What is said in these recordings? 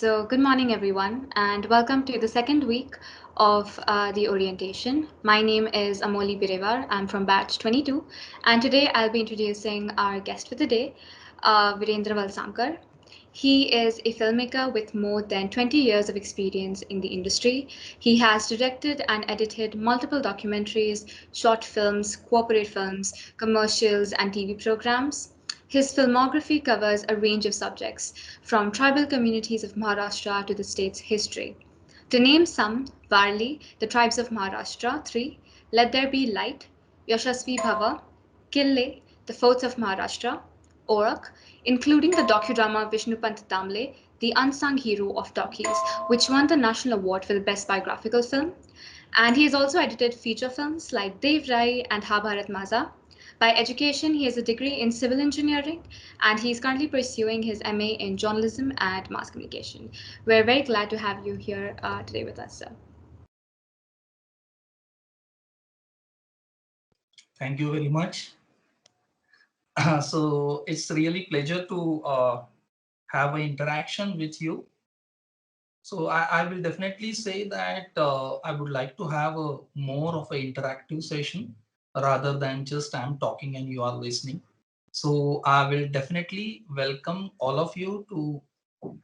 So, good morning, everyone, and welcome to the second week of the orientation. My name is Amoli Birevar. I'm from batch 22, and today I'll be introducing our guest for the day, Virendra Valsankar. He is a filmmaker with more than 20 years of experience in the industry. He has directed and edited multiple documentaries, short films, corporate films, commercials, and TV programs. His filmography covers a range of subjects, from tribal communities of Maharashtra to the state's history. To name some, Varli, The Tribes of Maharashtra, 3, Let There Be Light, Yashasvi Bhava, Kille, The Forts of Maharashtra, Orak, including the docudrama Vishnupant Damle, The Unsung Hero of Talkies, which won the National Award for the Best Biographical Film. And he has also edited feature films like Dev Rai and Ha Bharat Maza. By education, he has a degree in civil engineering and he is currently pursuing his MA in journalism and mass communication. We're very glad to have you here today with us, sir. Thank you very much. So it's really pleasure to have an interaction with you. So I will definitely say that I would like to have a more of an interactive session rather than just I'm talking and you are listening. So I will definitely welcome all of you to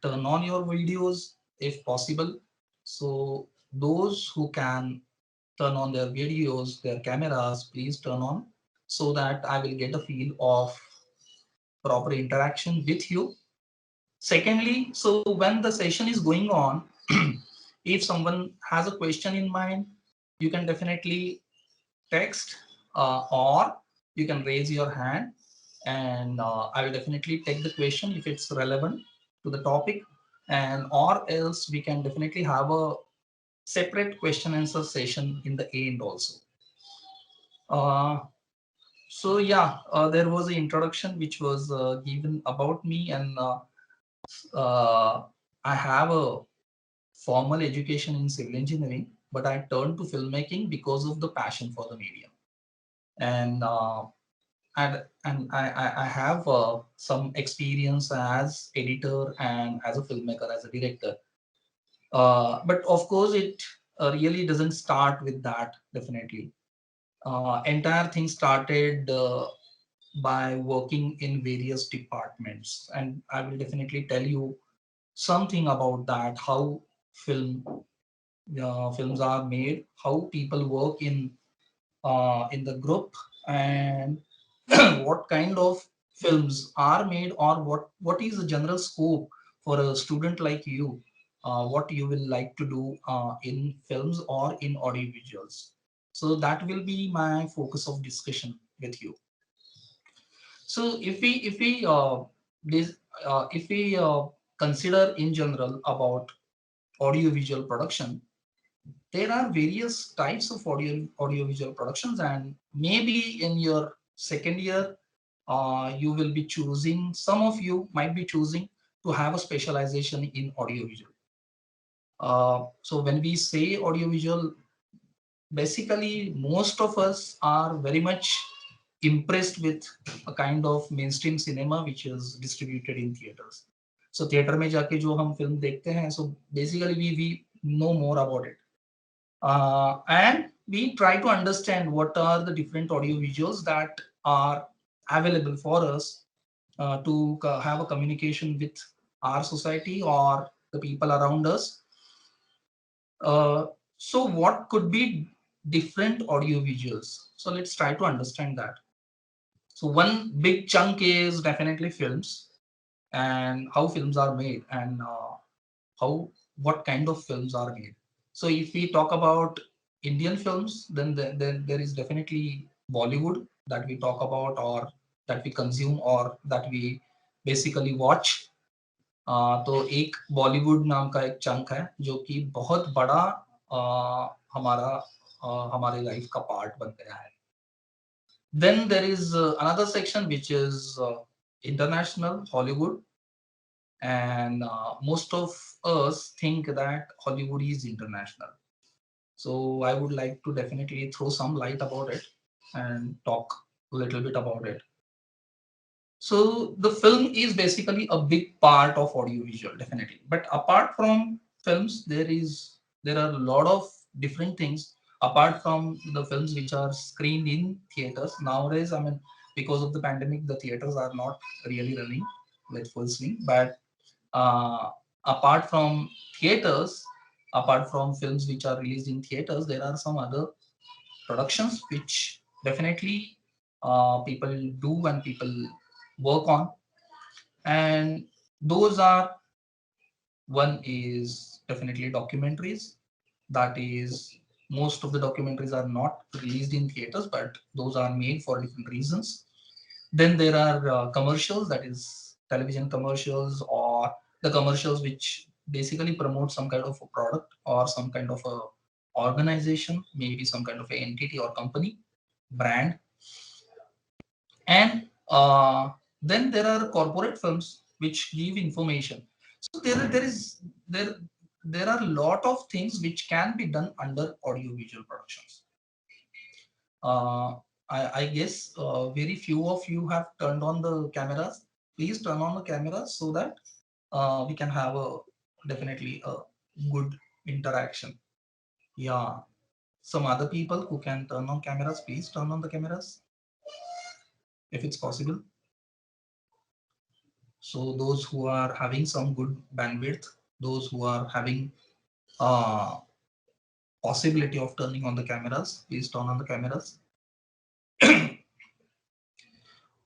turn on your videos if possible. So those who can turn on their videos, their cameras, please turn on so that I will get a feel of proper interaction with you. Secondly, so when the session is going on, if someone has a question in mind, you can definitely text or you can raise your hand and I will definitely take the question if it's relevant to the topic, and or else we can definitely have a separate question answer session in the end also. Uh, so yeah, there was an introduction which was given about me, and uh, I have a formal education in civil engineering, but I turned to filmmaking because of the passion for the medium. And I have some experience as editor and as a filmmaker, as a director. But of course, it really doesn't start with that. Definitely, entire thing started by working in various departments, and I will definitely tell you something about that. How films are made, how people work in the group, and what kind of films are made, or what is the general scope for a student like you, what you will like to do in films or in audiovisuals. So that will be my focus of discussion with you. So this, if we consider in general about audiovisual production, there are various types of audiovisual productions, and maybe in your second year you will be choosing, some of you might be choosing to have a specialization in audiovisual. So when we say audiovisual, basically most of us are very much impressed with a kind of mainstream cinema which is distributed in theaters. So theater में जाके जो हम film देखते हैं, so basically we know more about it. And we try to understand what are the different audio visuals that are available for us to have a communication with our society or the people around us. So what could be different audio visuals? So let's try to understand that. So one big chunk is definitely films, and how films are made, and how what kind of films are made. So if we talk about Indian films, then then there is definitely Bollywood that we talk about, or that we consume, or that we basically watch. तो एक बॉलीवुड नाम का एक chunk है जो कि बहुत बड़ा हमारा हमारे लाइफ का पार्ट बन गया है. Then there is another section which is international Hollywood, and most of us think that Hollywood is international. So I would like to definitely throw some light about it and talk a little bit about it. So the film is basically a big part of audiovisual, definitely. But apart from films, there are a lot of different things apart from the films which are screened in theaters. Nowadays, I mean, because of the pandemic, the theaters are not really running with full swing. But uh, apart from theaters, apart from films which are released in theaters, there are some other productions which definitely people do and people work on, and those are, one is definitely documentaries. That is, most of the documentaries are not released in theaters, but those are made for different reasons. Then there are commercials, that is television commercials, or the commercials which basically promote some kind of a product or some kind of a organization, maybe some kind of a entity or company, brand. And then there are corporate films which give information. So there there are a lot of things which can be done under audiovisual productions. uh, I guess very few of you have turned on the cameras. Please turn on the cameras so that we can have a definitely a good interaction. Yeah, some other people who can turn on cameras, please turn on the cameras if it's possible. So those who are having some good bandwidth, those who are having uh, possibility of turning on the cameras, please turn on the cameras.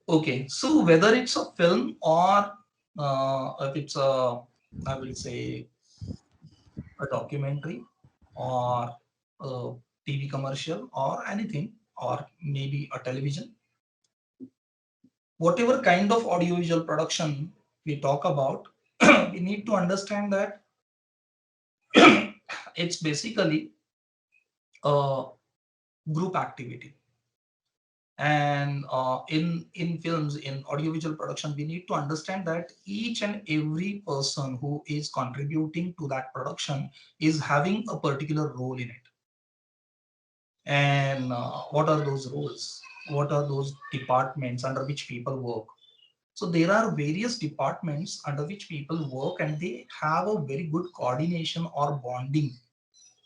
Okay, so whether it's a film or if it's a, I will say, a documentary or a TV commercial or anything, or maybe a television, whatever kind of audiovisual production we talk about, we need to understand that it's basically a group activity. And in films, in audiovisual production, we need to understand that each and every person who is contributing to that production is having a particular role in it. And what are those roles, what are those departments under which people work? So there are various departments under which people work, and they have a very good coordination or bonding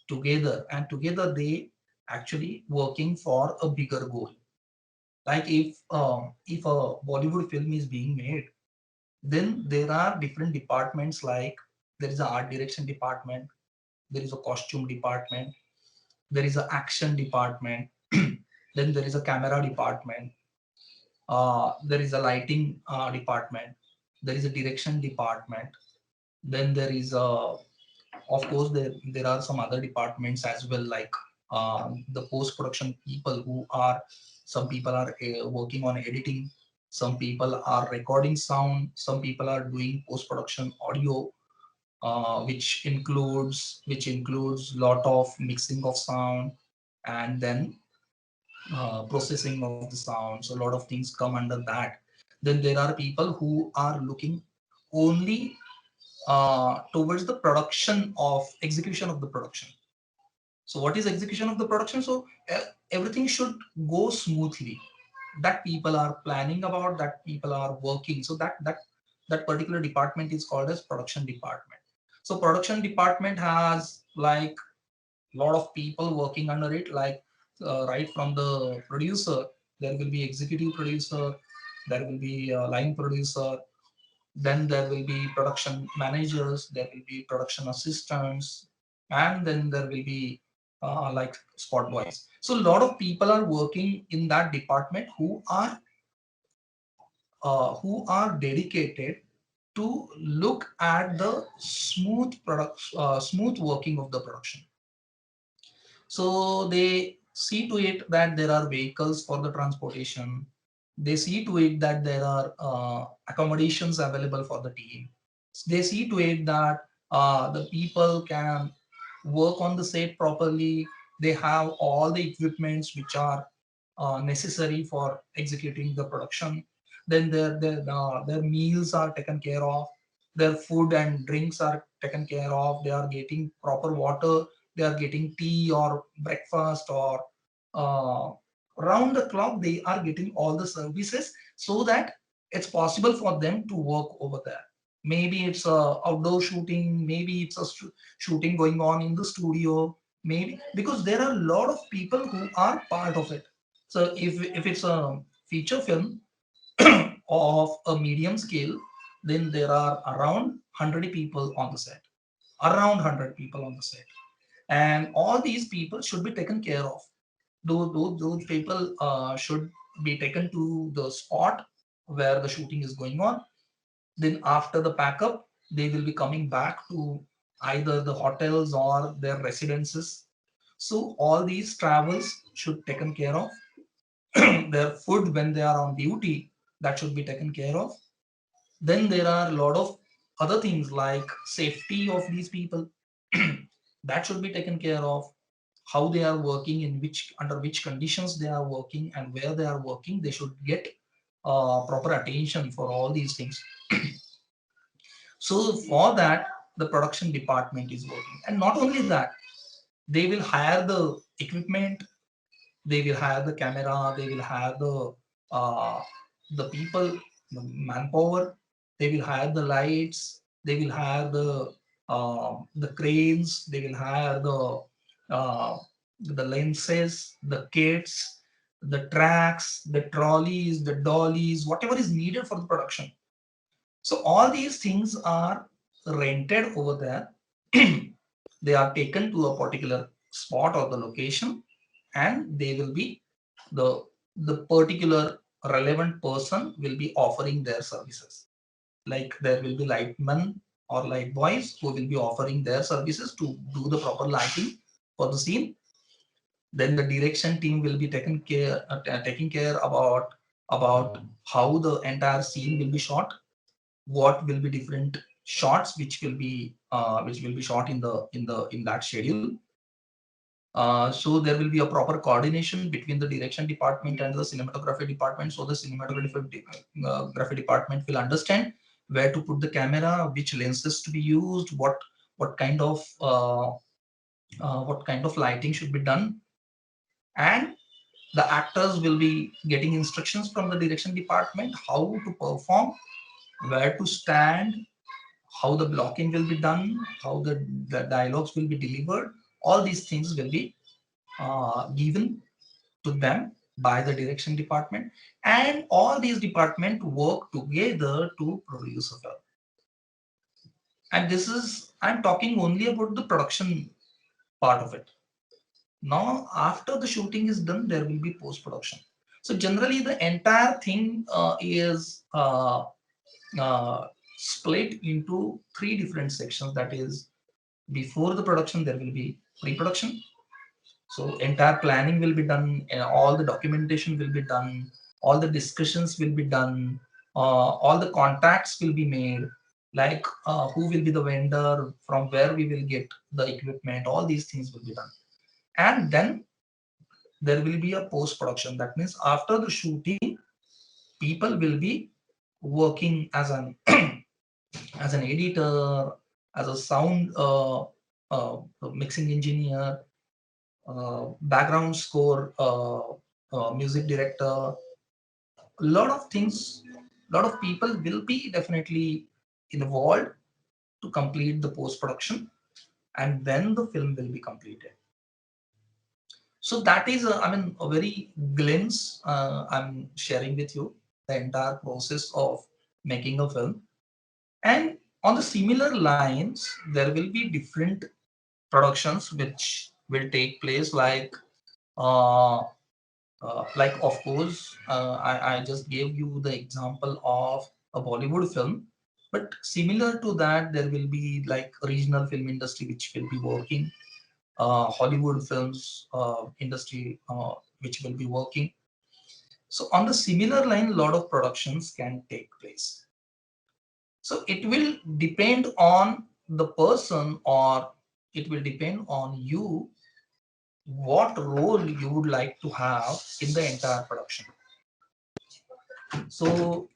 together, and together they actually working for a bigger goal. Like if a Bollywood film is being made, then there are different departments, like there is an art direction department, there is a costume department, there is an action department, then there is a camera department, there is a lighting department, there is a direction department, then there is a, of course there are some other departments as well, like the post production people who are, some people are working on editing, some people are recording sound, some people are doing post production audio, which includes lot of mixing of sound, and then processing of the sound. So a lot of things come under that. Then there are people who are looking only towards the production of execution of the production. So what is execution of the production? So everything should go smoothly. That people are planning about, that people are working. So that particular department is called as production department. So production department has like a lot of people working under it, like right from the producer, there will be executive producer, there will be line producer, then there will be production managers, there will be production assistants, and then there will be like spot boys. So a lot of people are working in that department who are dedicated to look at the smooth working of the production. So they see to it that there are vehicles for the transportation. They see to it that there are accommodations available for the team. They see to it that the people can work on the set properly. They have all the equipments which are necessary for executing the production. Then their meals are taken care of. Their food and drinks are taken care of. They are getting proper water, they are getting tea or breakfast, or uh, round the clock they are getting all the services, so that it's possible for them to work over there. Maybe it's a outdoor shooting, maybe it's a shooting going on in the studio, maybe because there are a lot of people who are part of it. So if it's a feature film of a medium scale, then there are around 100 people on the set, around 100 people on the set, and all these people should be taken care of. Those people should be taken to the spot where the shooting is going on. Then after the packup, they will be coming back to either the hotels or their residences. So all these travels should taken care of. Their food when they are on duty, that should be taken care of. Then there are a lot of other things like safety of these people that should be taken care of. How they are working, in which under which conditions they are working, and where they are working, they should get proper attention for all these things. So for that, the production department is working, and not only that, they will hire the equipment, they will hire the camera, they will hire uh, the people, the manpower, they will hire the lights, they will hire the cranes, they will hire uh, the lenses, the kits, the tracks, the trolleys, the dollies, whatever is needed for the production. So all these things are rented over there. They are taken to a particular spot or the location, and they will be the the particular relevant person will be offering their services. Like there will be lightmen or light boys who will be offering their services to do the proper lighting for the scene. Then the direction team will be taking care about how the entire scene will be shot, what will be different shots which will be shot in that schedule. So there will be a proper coordination between the direction department and the cinematography department. So the cinematography department will understand where to put the camera, which lenses to be used, what kind of what kind of lighting should be done, and the actors will be getting instructions from the direction department how to perform, where to stand, how the blocking will be done, how the dialogues will be delivered. All these things will be given to them by the direction department, and all these departments work together to produce a film. And this is, I'm talking only about the production part of it. Now, after the shooting is done, there will be post production. So, generally, the entire thing is uh, split into three different sections. That is, before the production, there will be pre production. So entire planning will be done, all the documentation will be done, all the discussions will be done, all the contacts will be made, like who will be the vendor, from where we will get the equipment, all these things will be done. And then there will be a post production. That means after the shooting, people will be working as an as an editor, as a sound mixing engineer, background score, music director, a lot of things, a lot of people will be definitely involved to complete the post production, and then the film will be completed. So that is, I mean, a very glimpse I'm sharing with you the entire process of making a film. And on the similar lines, there will be different productions which will take place, uh, like of course I just gave you the example of a Bollywood film, but similar to that there will be like regional film industry which will be working, Hollywood films industry which will be working. So on the similar line, a lot of productions can take place. So it will depend on the person, or it will depend on you, what role you would like to have in the entire production. So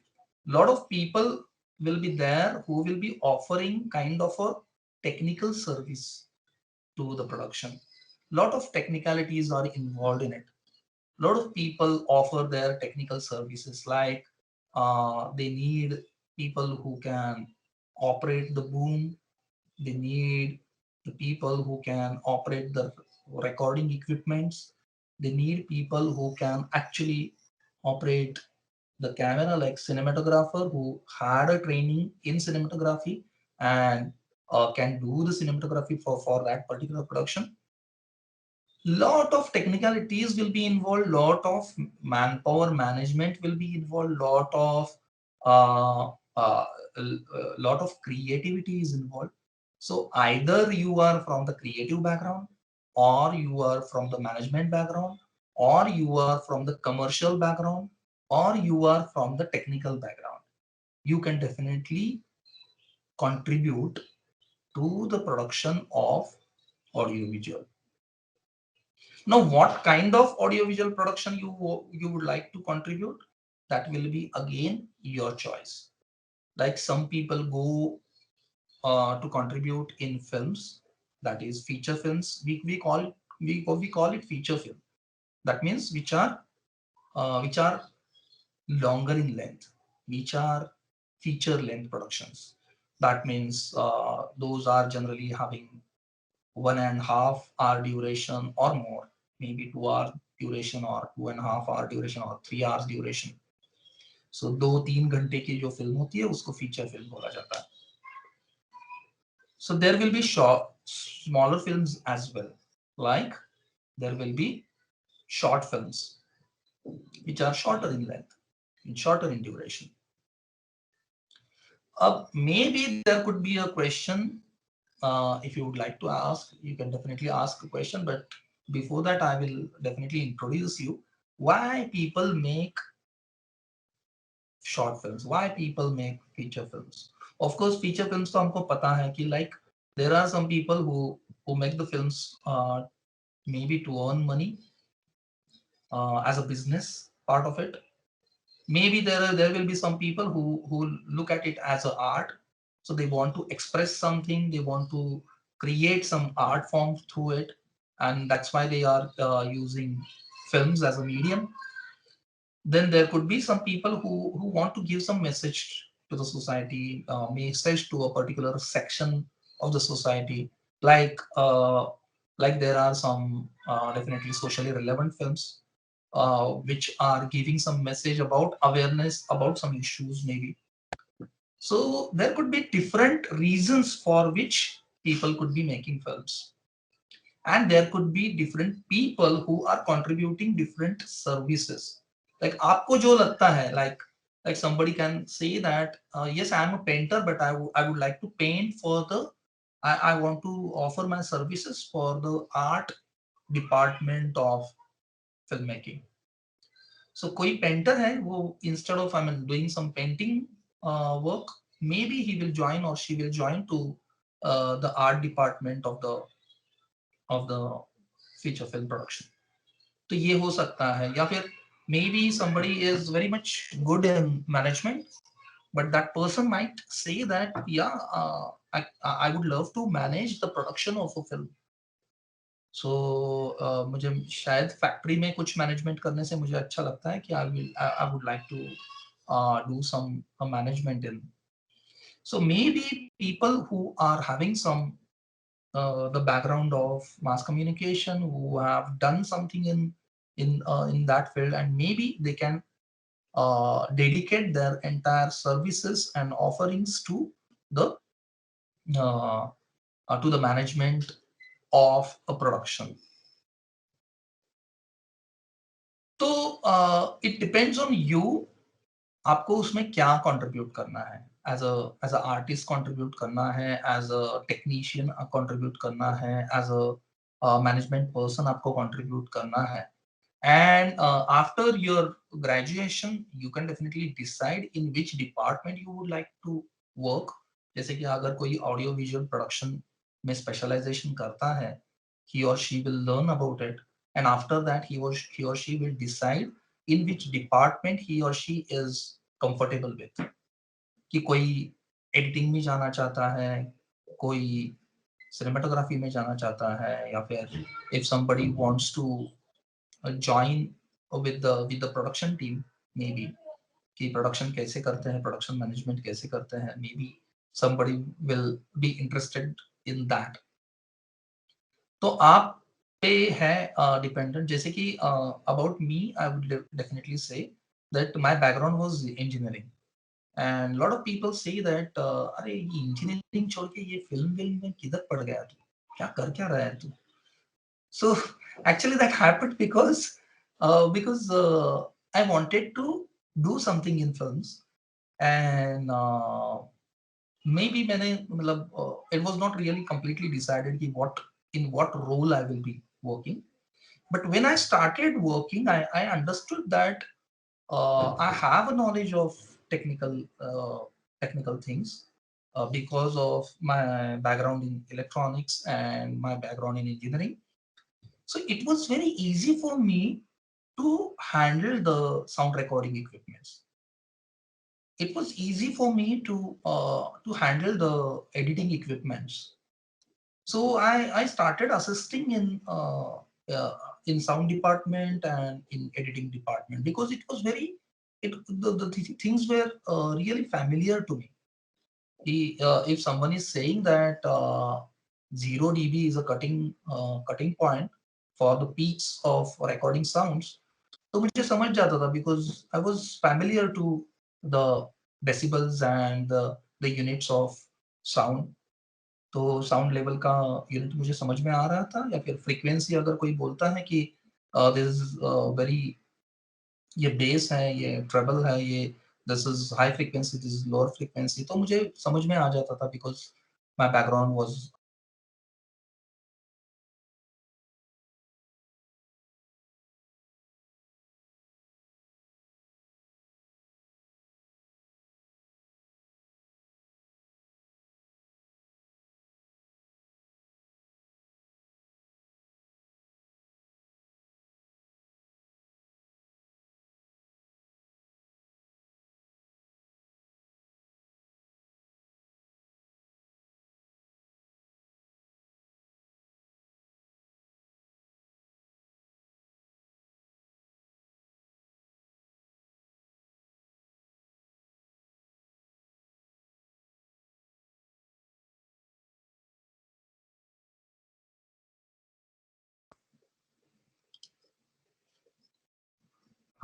a lot of people will be there who will be offering kind of a technical service to the production. A lot of technicalities are involved in it. A lot of people offer their technical services, like They need people who can operate the boom. They need the people who can operate the recording equipments. They need people who can actually operate the camera, like cinematographer who had a training in cinematography and can do the cinematography for that particular production. Lot of technicalities will be involved, lot of manpower management will be involved, uh, uh, lot of creativity is involved. So either you are from the creative background, or you are from the management background, or you are from the commercial background, or you are from the technical background. You can definitely contribute to the production of audiovisual. Now, what kind of audiovisual production you would like to contribute? That will be again your choice. Like some people go to contribute in films, that is feature films. We call it feature film. That means which are longer in length, which are feature length productions. That means those are generally having 1.5 hour duration or more, maybe 2 hour duration or 2.5 hour duration or 3 hours duration. So 2-3 घंटे की जो film होती है उसको feature film बोला जाता है. So there will be short, smaller films as well. Like there will be short films, which are shorter in length, shorter in duration. Maybe there could be a question. If you would like to ask, you can definitely ask a question. But before that, I will definitely introduce you why people make short films, why people make feature films. Of course, feature films तो हमको पता है कि like there are some people who make the films maybe to earn money as a business part of it. Maybe there will be some people who look at it as an art, so they want to express something, they want to create some art form through it, and that's why they are using films as a medium. Then there could be some people who want to give some message to the society, message to a particular section of the society, like there are some definitely socially relevant films which are giving some message about awareness about some issues maybe. So there could be different reasons for which people could be making films, and there could be different people who are contributing different services. Like आपको जो लगता है, like somebody can say that yes, I am a painter, but I would like to paint for the I want to offer my services for the art department of filmmaking. So कोई painter है वो instead of I mean doing some painting work, maybe he will join or she will join to the art department of the feature film production. तो ये हो सकता है, या फिर maybe somebody is very much good in management, but that person might say that yeah, I would love to manage the production of a film. So मुझे शायद factory में कुछ मैनेजमेंट करने से मुझे अच्छा लगता है कि I would like to do some management in. So maybe people who are having some the background of mass communication, who have done something in that field, and maybe they can dedicate their entire services and offerings the uh, to the management of a production. तो it depends on you, आपको उसमें क्या contribute करना है. As a artist contribute करना है, as a technician contribute करना है, एज अ मैनेजमेंट पर्सन आपको कंट्रीब्यूट करना है. And after your graduation, you can definitely decide in which department you would like to work. जैसे कि अगर कोई audio visual production में specialization करता है, he or she will learn about it, and after that he or she will decide in which department he or she is comfortable with. कि कोई editing में जाना चाहता है, कोई cinematography में जाना चाहता है, या फिर if somebody wants to join with the production team maybe. कि प्रोडक्शन कैसे करते हैं, प्रोडक्शन मैनेजमेंट कैसे करते हैं, may be somebody will be interested in that. तो आप पे है डिपेंडेंट, जैसे कि about me I would definitely say that my background was engineering and lot of people say that अरे ये इंजीनियरिंग छोड़ के ये फिल्म विल्म में किधर पड़ गया तू, क्या कर क्या रहा है तू. So actually that happened because I wanted to do something in films and maybe मैंने मतलब it was not really completely decided कि what role I will be working. But when I started working, I understood that I have a knowledge of technical things because of my background in electronics and my background in engineering. So it was very easy for me to handle the sound recording equipments. It was easy for me to handle the editing equipments. So I started assisting uh, in sound department and in editing department because it was very the things were really familiar to me. If someone is saying that 0 dB is a cutting point for the peaks of recording sounds, तो मुझे समझ जाता था because I was familiar to the decibels and the units of sound. तो sound level का unit मुझे समझ में आ रहा था, या फिर फ्रीक्वेंसी अगर कोई बोलता है कि दिस इज वेरी, ये बेस है, ये ट्रेबल है, ये this is high frequency, this is lower frequency, तो मुझे समझ में आ जाता था because my background was.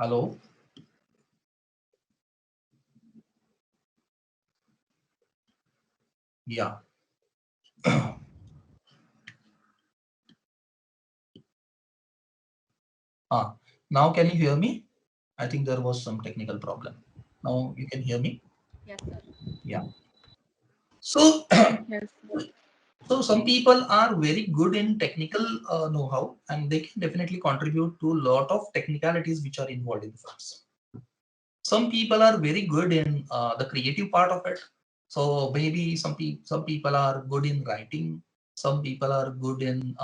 Hello. या. हाँ. Now can you hear me? I think there was some technical problem. Now you can hear me? Yes, sir. Yeah. So Yes. so some people are very good in technical know-how, and they can definitely contribute to a lot of technicalities which are involved in films. Some people are very good in the creative part of it. So maybe some people are good in writing. Some people are good in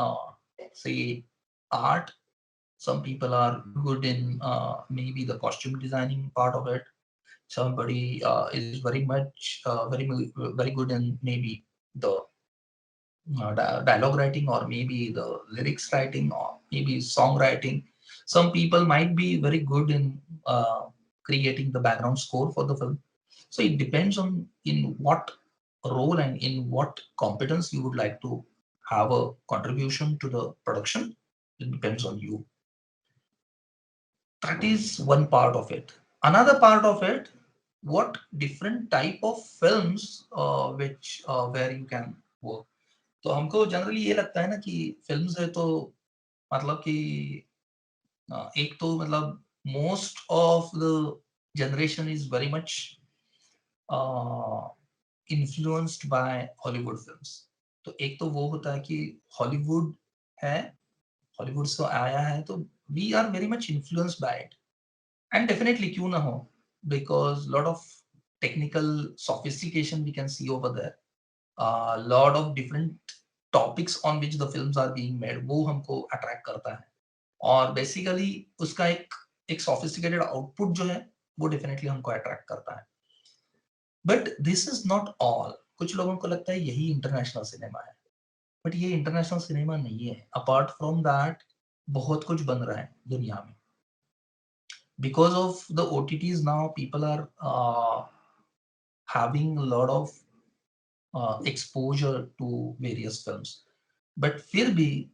say art. Some people are good in maybe the costume designing part of it. Somebody is very much very good in maybe the dialogue writing, or maybe the lyrics writing, or maybe songwriting. Some people might be very good in creating the background score for the film. So it depends on in what role and in what competence you would like to have a contribution to the production. It depends on you. That is one part of it. Another part of it, what different type of films which where you can work. तो हमको generally ये लगता है ना कि films है तो मतलब कि एक तो मतलब most of the generation is very much influenced bye Hollywood films. तो एक तो वो होता है कि हॉलीवुड है, हॉलीवुड से आया है, तो we are very much influenced by it. And definitely क्यों ना हो, because lot of technical sophistication we can see over there, lot of different topics on which the films are being made, वो हमको attract करता है. और basically उसका एक sophisticated आउटपुट जो है वो डेफिनेटली हमको अट्रैक्ट करता है. But this is not all. कुछ लोगों को लगता है यही इंटरनेशनल सिनेमा है, बट ये इंटरनेशनल सिनेमा नहीं है. अपार्ट फ्रॉम दैट बहुत कुछ बन रहा है दुनिया में. because of the OTTs now, people are having a lot of exposure to various films. But फिर भी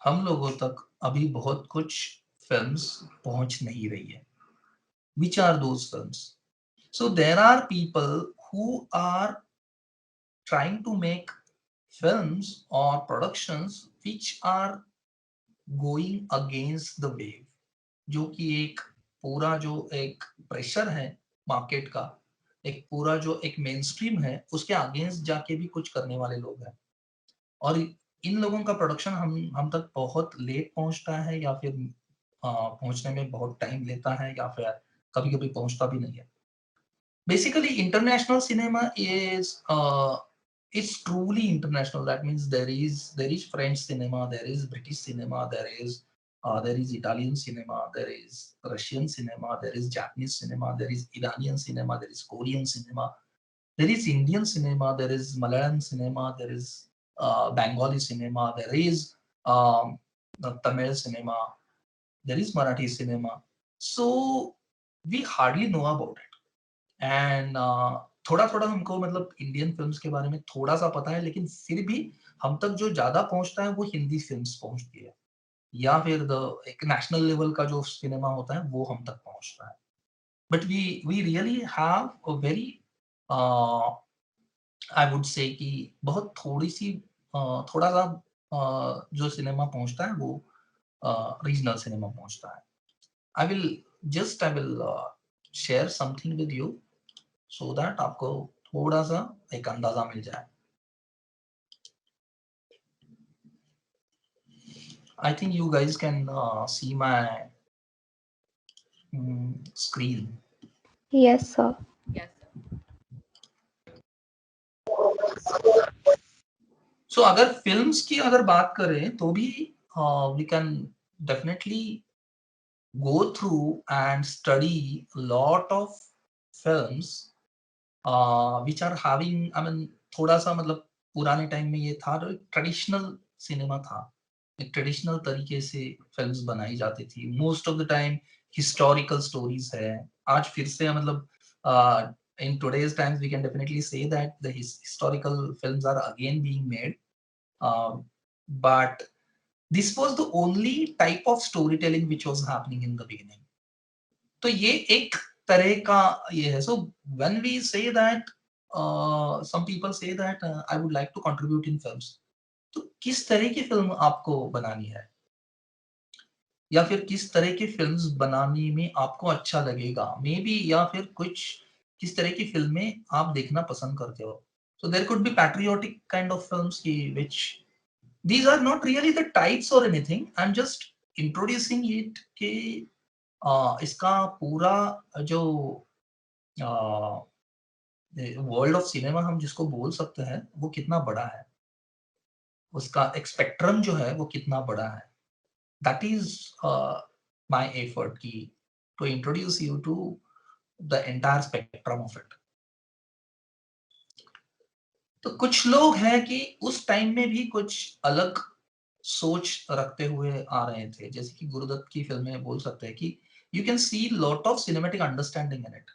हम लोगों तक अभी बहुत कुछ films पहुंच नहीं रही है. Which are those films? So there are people who are trying to make films or productions which are going against the wave, जो कि एक पूरा जो एक प्रेशर है मार्केट का, एक पूरा जो एक मेन स्ट्रीम है उसके अगेंस्ट जाके भी कुछ करने वाले लोग हैं. और इन लोगों का प्रोडक्शन हम तक बहुत लेट पहुंचता है, या फिर पहुंचने में बहुत टाइम लेता है, या फिर कभी कभी पहुंचता भी नहीं है. Basically, international cinema is it's truly international. That means there is French cinema, there is British cinema, there is Italian cinema, there is Russian cinema, there is Japanese cinema, there is Iranian cinema, there is Korean cinema, there is Indian cinema, there is Malayalam cinema, there is Bengali cinema, there is Tamil cinema, there is Marathi cinema. So we hardly know about it. And थोड़ा थोड़ा हमको मतलब Indian films के बारे में थोड़ा सा पता है, लेकिन फिर भी हम तक जो ज्यादा पहुंचता है वो हिंदी फिल्म्स पहुंचती है, या फिर द एक नेशनल लेवल का जो सिनेमा होता है वो हम तक पहुंचता है. But we really have a very I would say कि बहुत थोड़ी सी थोड़ा सा जो सिनेमा पहुंचता है वो रीजनल सिनेमा पहुंचता है. I will share something with you so that आपको थोड़ा सा एक अंदाजा मिल जाए. I think you guys can see my screen. Yes, sir. Yes. So अगर फिल्म्स की अगर बात करें तो भी we can definitely go through and study a lot of films which are having, I mean, थोड़ा सा मतलब पुराने टाइम में ये था जो ट्रेडिशनल सिनेमा था, एक ट्रेडिशनल तरीके से फिल्म्स बनाई जाती थी. Most of the time historical stories है. आज फिर से मतलब in today's times we can definitely say that the historical films are again being made, but this was the only type of storytelling which was happening in the beginning. तो ये एक तरह का ये है. So when we say that some people say that I would like to contribute in films, तो किस तरह की फिल्म आपको बनानी है, या फिर किस तरह की फिल्म्स बनाने में आपको अच्छा लगेगा मे बी, या फिर कुछ किस तरह की फिल्में आप देखना पसंद करते हो. So there could be patriotic kind of films की which these are not really the types or anything. I'm just introducing it कि इसका पूरा जो वर्ल्ड ऑफ सिनेमा हम जिसको बोल सकते हैं वो कितना बड़ा है, उसका एक स्पेक्ट्रम जो है वो कितना बड़ा है. दैट इज माय एफर्ट की to introduce you to the entire spectrum of it. तो कुछ लोग हैं कि उस टाइम में भी कुछ अलग सोच रखते हुए आ रहे थे, जैसे कि गुरुदत्त की फिल्में बोल सकते हैं कि you can see lot of cinematic understanding in it.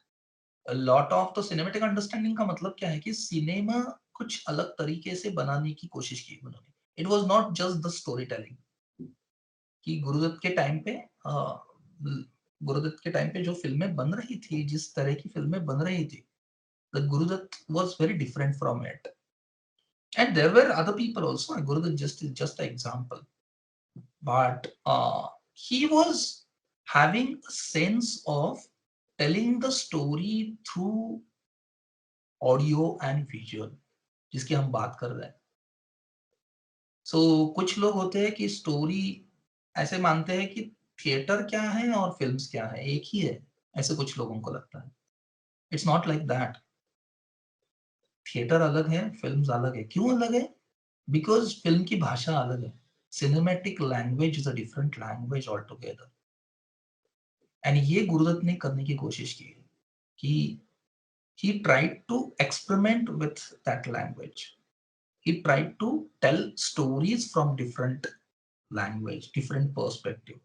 Lot of तो सिनेमेटिक अंडरस्टैंडिंग का मतलब क्या है कि सिनेमा कुछ अलग तरीके से बनाने की कोशिश की उन्होंने. It was not just the story telling. कि गुरुदत्त के टाइम पे जो फिल्में बन रही थी, जिस तरह की फिल्में बन रही थी, the Guru Dutt was very different from it. And there were other people also. Guru Dutt just an example, but he was having a sense of telling the story through audio and visual, जिसकी हम बात कर रहे हैं. सो कुछ लोग होते हैं कि स्टोरी ऐसे मानते हैं कि थिएटर क्या है और फिल्म्स क्या है, एक ही है. ऐसे कुछ लोगों को लगता है. It's not like that. Theatre अलग है, फिल्म्स अलग है. क्यों अलग है? बिकॉज फिल्म की भाषा अलग है. Cinematic language is a different language all together. And ये गुरुदत्त ने करने की कोशिश की है कि he tried to experiment with that language. He tried to tell stories from different language, different perspective.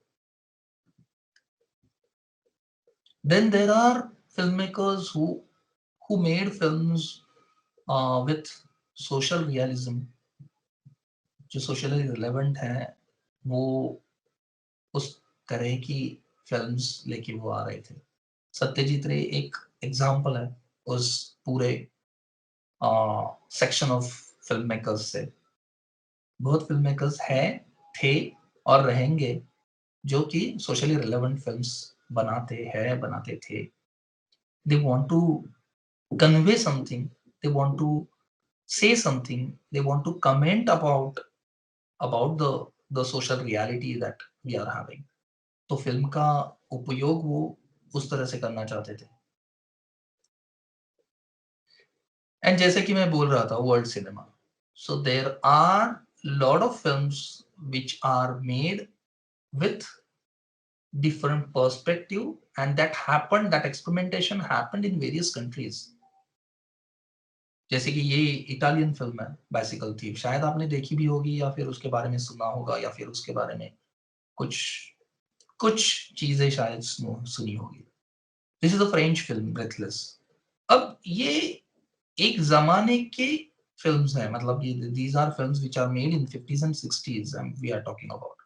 Then there are filmmakers who made films with social realism, जो socially relevant है, वो उस तरह की फिल्म्स लेके वो आ रहे थे। सत्यजीत रे एक एग्जाम्पल है उस पूरे सेक्शन ऑफ फिल्म मेकर्स से। बहुत फिल्म मेकर्स है, थे और रहेंगे जो कि सोशली रिलेवेंट फिल्म्स बनाते हैं, बनाते थे। They want to convey something, they want to say something, they want to comment about the social reality that we are having. तो फिल्म का उपयोग वो उस तरह से करना चाहते थे। एंड जैसे कि मैं बोल रहा था world cinema, so there are lot of films which are made with different perspective, and that experimentation happened in various countries. जैसे कि ये इटालियन फिल्म है बाइसिकल थीव, शायद आपने देखी भी होगी या फिर उसके बारे में सुना होगा या फिर उसके बारे में कुछ कुछ चीजें शायद सुनी होगी। This is a French film breathless. अब ये एक जमाने के फिल्म्स हैं, मतलब ये these are films which are made in 50s and 60s and we are talking about,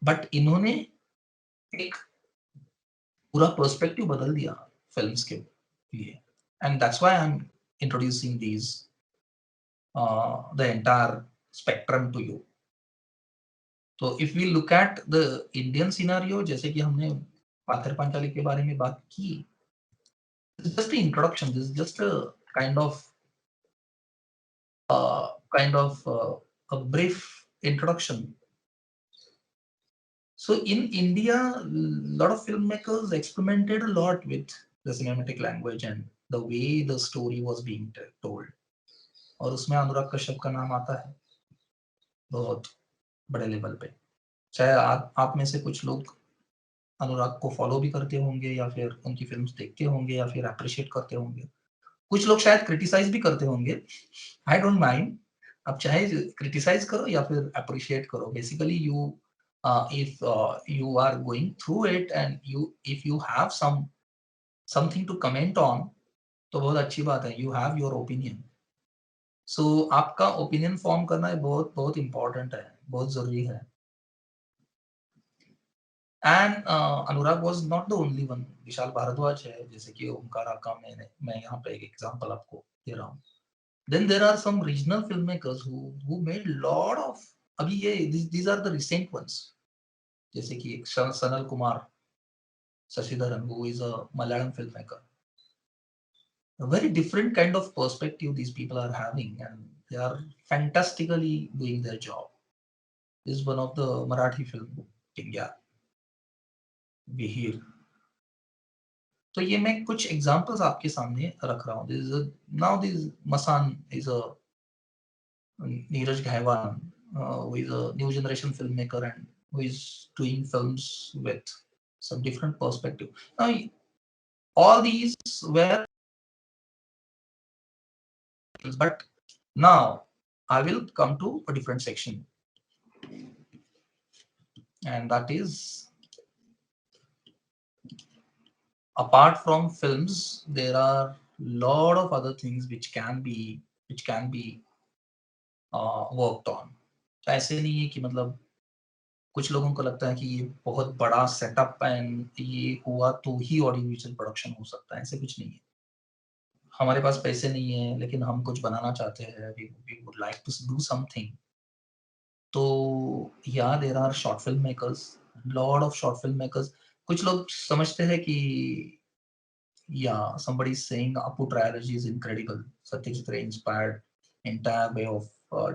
but इन्होंने एक पूरा पर्सपेक्टिव बदल दिया फिल्म्स के लिए, and that's why I am introducing these the entire spectrum to you. तो if we look at the Indian scenario, जैसे कि हमने पाथर पांचाली के बारे में बात की, just the introduction, this is just a kind of a brief introduction. So in India, a lot of filmmakers experimented a lot with the cinematic language and the way the story was being told. और उसमें अनुराग कश्यप का नाम आता है बहुत बड़े level पे। चाहे आप में से कुछ लोग अनुराग को फॉलो भी करते होंगे या फिर उनकी फिल्म्स देखते होंगे या फिर अप्रिशिएट करते होंगे। कुछ लोग शायद क्रिटिसाइज भी करते होंगे। आई डोंट माइंड, आप चाहे क्रिटिसाइज करो या फिर अप्रिशिएट करो। Basically you if you are going through it and if you have something to comment on, तो बहुत अच्छी बात है, you have your opinion. So आपका ओपिनियन फॉर्म करना बहुत बहुत इंपॉर्टेंट है, बहुत जरूरी है। And Anurag was not the only one, Vishal Bhardwaj है, जैसे कि ओमकारा का मैं यहाँ पे एक एग्जांपल आपको दे रहा हूँ। Then there are some regional filmmakers who made lot of, अभी ये these are the recent ones, जैसे कि एक Sanal Kumar Sashidharan, who is a Malayalam filmmaker. A very different kind of perspective these people are having, and they are fantastically doing their job. This is one of the Marathi film India we hear. तो ये मैं कुछ examples आपके सामने रख रहा हूँ। Now this Masan is a Neeraj Ghaiwan, who is a new generation filmmaker and who is doing films with some different perspective. Now, all these were, but now I will come to a different section, and that is, apart from films, there are lot of other things which can be worked on. तो ऐसे नहीं है कि मतलब कुछ लोगों को लगता है कि ये बहुत बड़ा सेटअप एंड ये हुआ तो ही ऑडियो विजुअल प्रोडक्शन हो सकता है, ऐसे कुछ नहीं है। हमारे पास पैसे नहीं है लेकिन हम कुछ बनाना चाहते हैं, we would like to do something. तो yeah there are short film makers, lot of short film makers. कुछ लोग समझते हैं कि या somebody is saying Apu trilogy is incredible, Satyajit Ray inspired entire way of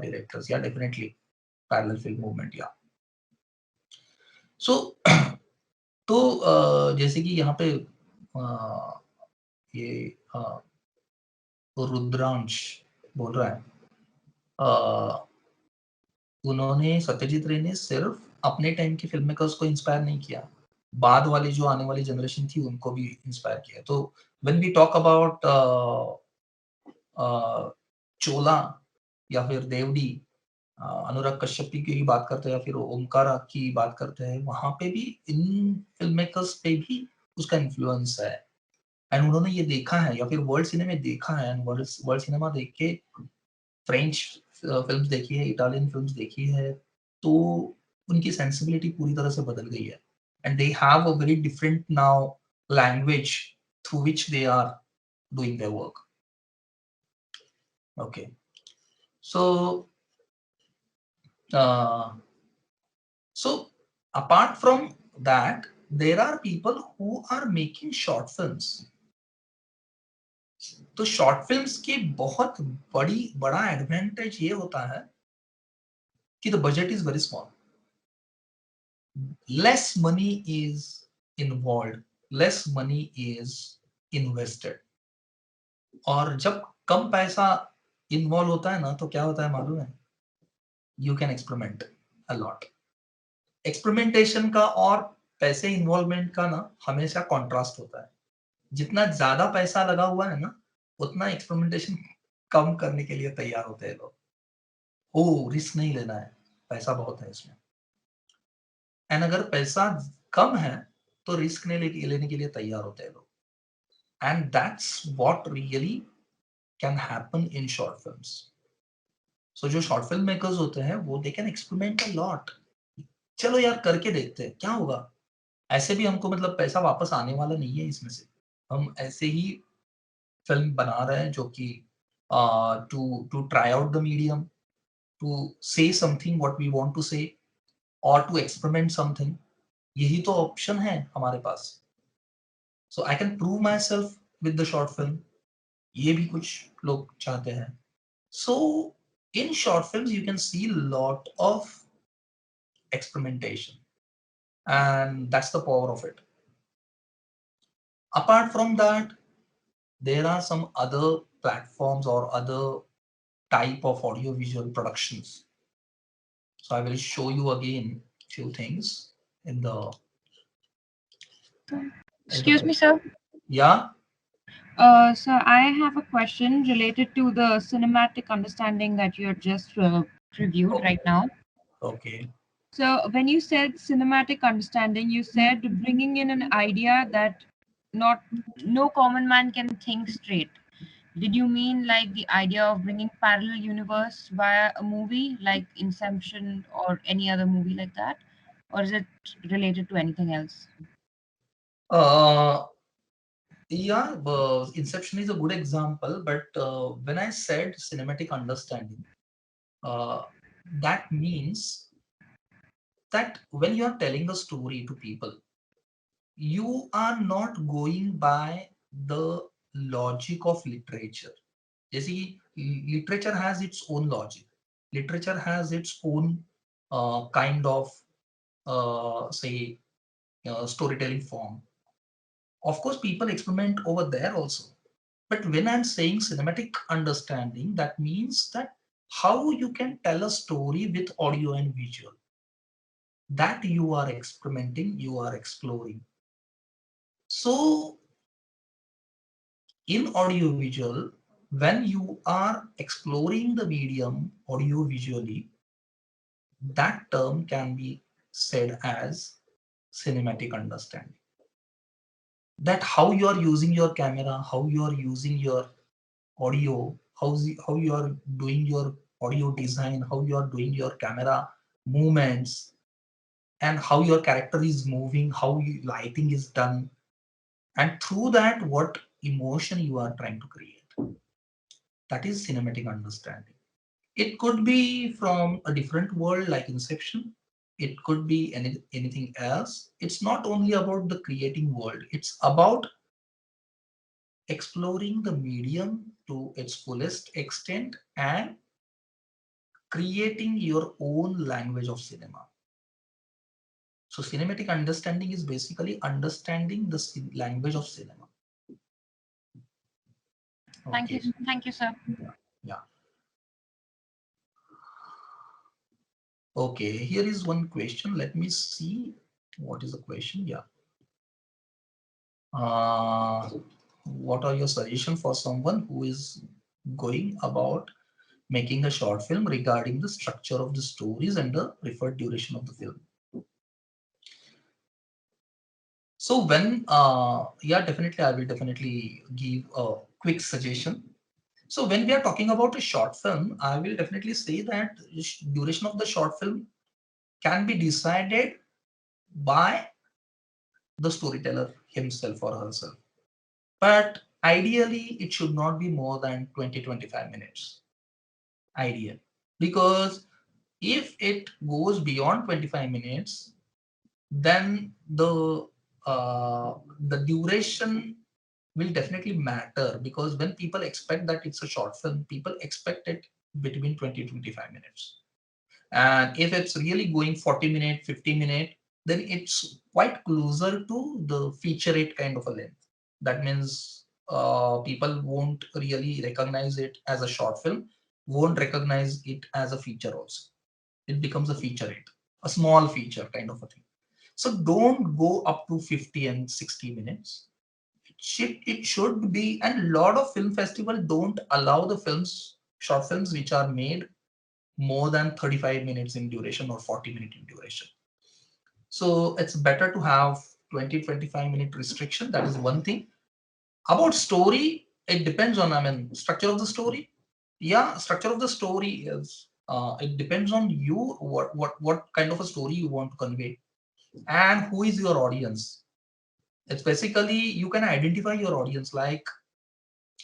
directors. Yeah, definitely parallel film movement, yeah. So तो जैसे कि यहाँ पे ये रुद्रांश बोल रहा है, उन्होंने सत्यजीत रे ने सिर्फ अपने टाइम के फिल्म मेकर्स को इंस्पायर नहीं किया, बाद वाली जो आने वाली जनरेशन थी उनको भी इंस्पायर किया। तो व्हेन वी टॉक अबाउट चोला या फिर देवडी, अनुराग कश्यप की बात करते हैं या फिर ओमकारा की बात करते हैं, वहां पे भी इन फिल्म मेकर्स पे भी उसका इन्फ्लुएंस है, एंड उन्होंने ये देखा है या फिर वर्ल्ड सिनेमा देखा है, एंड वर्ल्ड सिनेमा देख के फ्रेंच फिल्म्स देखी है, इटालियन फिल्म्स देखी है, तो उनकी सेंसिबिलिटी पूरी तरह से बदल गई है, and they have a very different now language through which they are doing their work. Okay, so uh, so apart from that, there are people who are making short films. तो short films की बहुत बड़ा advantage ये होता है कि the budget is very small, less money is involve, less money is invested, और जब कम पैसा इन्वॉल्व होता है ना तो क्या होता है मालूम है, you can experiment a lot. Experimentation का और पैसे इन्वॉल्वमेंट का ना हमेशा कॉन्ट्रास्ट होता है. जितना ज्यादा पैसा लगा हुआ है ना, उतना एक्सपेरिमेंटेशन कम करने के लिए तैयार होते हैं लोग. ओ, रिस्क नहीं लेना है, पैसा बहुत है इसमें. एंड अगर पैसा कम है तो रिस्क नहीं लेने के लिए तैयार होते हैं लोग. And that's what really can happen in short films. So जो शॉर्ट फिल्म मेकर्स होते हैं वो they can experiment a lot. चलो यार करके देखते हैं क्या होगा. ऐसे भी हमको मतलब पैसा वापस आने वाला नहीं है इसमें से. हम ऐसे ही फिल्म बना रहे हैं जो कि to to try out the medium, to say something what we want to say, और टू एक्सपेरिमेंट समथिंग. यही तो ऑप्शन है हमारे पास. So I can prove myself with the short film. ये भी कुछ लोग चाहते हैं. So in short film you can see lot of experimentation, and that's the power of it. Apart from that, there are some other platforms or other type of audiovisual productions. So I will show you again few things in the Excuse me, sir. yeah. So I have a question related to the cinematic understanding that you had just reviewed Okay. right now. Okay. So when you said cinematic understanding, you said bringing in an idea that not no common man can think straight. Did you mean like the idea of bringing parallel universe via a movie like Inception or any other movie like that, or is it related to anything else? Uh, yeah, Inception is a good example, but when I said cinematic understanding, uh, that means that when you are telling a story to people, you are not going by the logic of literature. जैसे कि literature has its own logic. Literature has its own kind of say storytelling form. Of course, people experiment over there also. But when I'm saying cinematic understanding, that means that how you can tell a story with audio and visual. That you are experimenting, you are exploring. So in audiovisual, when you are exploring the medium audio visually, that term can be said as cinematic understanding. That how you are using your camera, how you are using your audio, how you are doing your audio design, how you are doing your camera movements, and how your character is moving, how lighting is done, and through that, what emotion you are trying to create. That is cinematic understanding. It could be from a different world like Inception. It could be anything else. It's not only about the creating world, it's about exploring the medium to its fullest extent and creating your own language of cinema. So, cinematic understanding is basically understanding the language of cinema. Okay. Thank you, sir. Yeah. Okay, here is one question. Let me see what is the question. Yeah. What are your suggestions for someone who is going about making a short film regarding the structure of the stories and the preferred duration of the film? So when yeah, definitely I will definitely give a quick suggestion. So when we are talking about a short film, I will definitely say that duration of the short film can be decided by the storyteller himself or herself. But ideally, it should not be more than 20-25 minutes. Ideal. Because if it goes beyond 25 minutes, then the duration will definitely matter, because when people expect that it's a short film, people expect it between 20-25 minutes. And if it's really going 40 minute, 50 minute, then it's quite closer to the feature it kind of a length. That means people won't really recognize it as a short film, won't recognize it as a feature also. It becomes a feature it, a small feature kind of a thing. So don't go up to 50 and 60 minutes. It should be, and a lot of film festival don't allow the films, short films which are made more than 35 minutes in duration or 40 minutes in duration. So it's better to have 20-25 minute restriction. That is one thing. About story, it depends on, I mean, structure of the story. Yeah, structure of the story is it depends on you, what kind of a story you want to convey, and who is your audience. It's basically you can identify your audience, like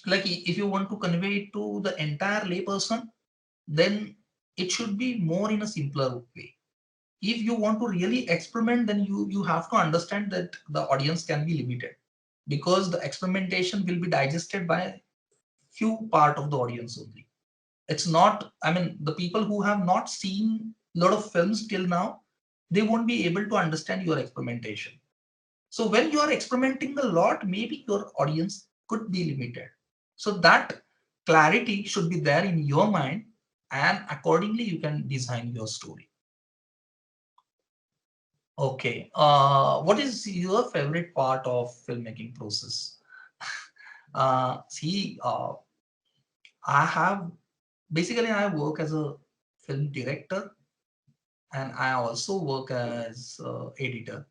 if you want to convey it to the entire layperson, then it should be more in a simpler way. If you want to really experiment, then you have to understand that the audience can be limited, because the experimentation will be digested by few part of the audience only. It's not, I mean, the people who have not seen a lot of films till now, they won't be able to understand your experimentation. So when you are experimenting a lot, maybe your audience could be limited. So that clarity should be there in your mind, and accordingly you can design your story. Okay. What is your favorite part of filmmaking process? See, I have basically I work as a film director, and I also work as editor.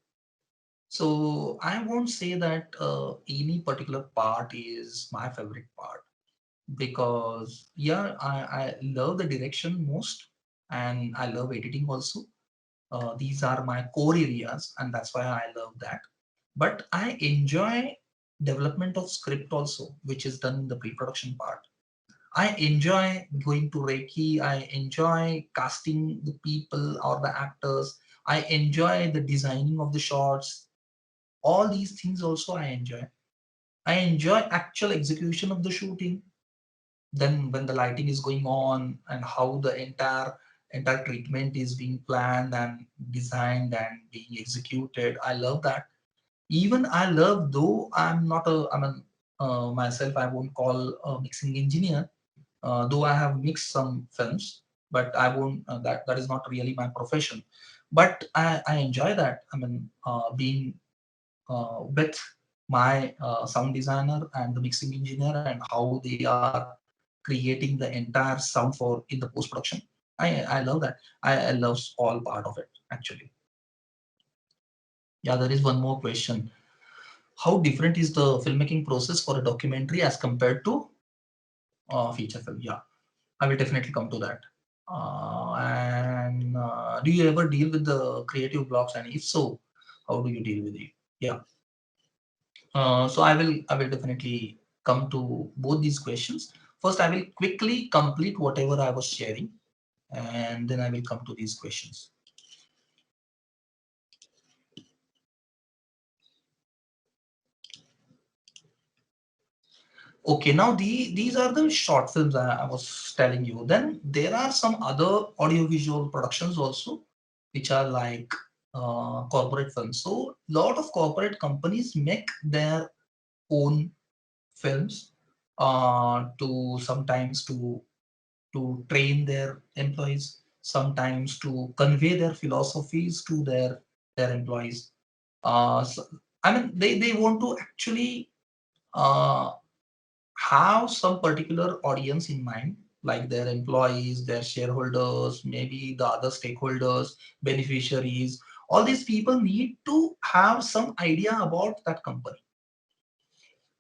So I won't say that any particular part is my favorite part, because yeah, I love the direction most, and I love editing also. These are my core areas, and that's why I love that. But I enjoy development of script also, which is done in the pre-production part. I enjoy going to Reiki. I enjoy casting the people or the actors. I enjoy the designing of the shots. All these things also I enjoy. I enjoy actual execution of the shooting. Then when the lighting is going on and how the entire treatment is being planned and designed and being executed, I love that. Even I love, though I'm not a, I mean, myself I won't call a mixing engineer, though I have mixed some films, but I won't, that is not really my profession. But I enjoy that, I mean, being with my sound designer and the mixing engineer, and how they are creating the entire sound for in the post production. I love that. I love all part of it actually. Yeah, there is one more question. How different is the filmmaking process for a documentary as compared to feature film? Yeah, I will definitely come to that. And do you ever deal with the creative blocks? And if so, how do you deal with it? Yeah. So I will definitely come to both these questions. First, I will quickly complete whatever I was sharing, and then I will come to these questions. Okay, now these are the short films I was telling you. Then there are some other audiovisual productions also, which are like corporate films. So lot of corporate companies make their own films to sometimes to train their employees, sometimes to convey their philosophies to their employees. So, I mean, they want to actually uh, have some particular audience in mind, like their employees, their shareholders, maybe the other stakeholders, beneficiaries, All these people need to have some idea about that company.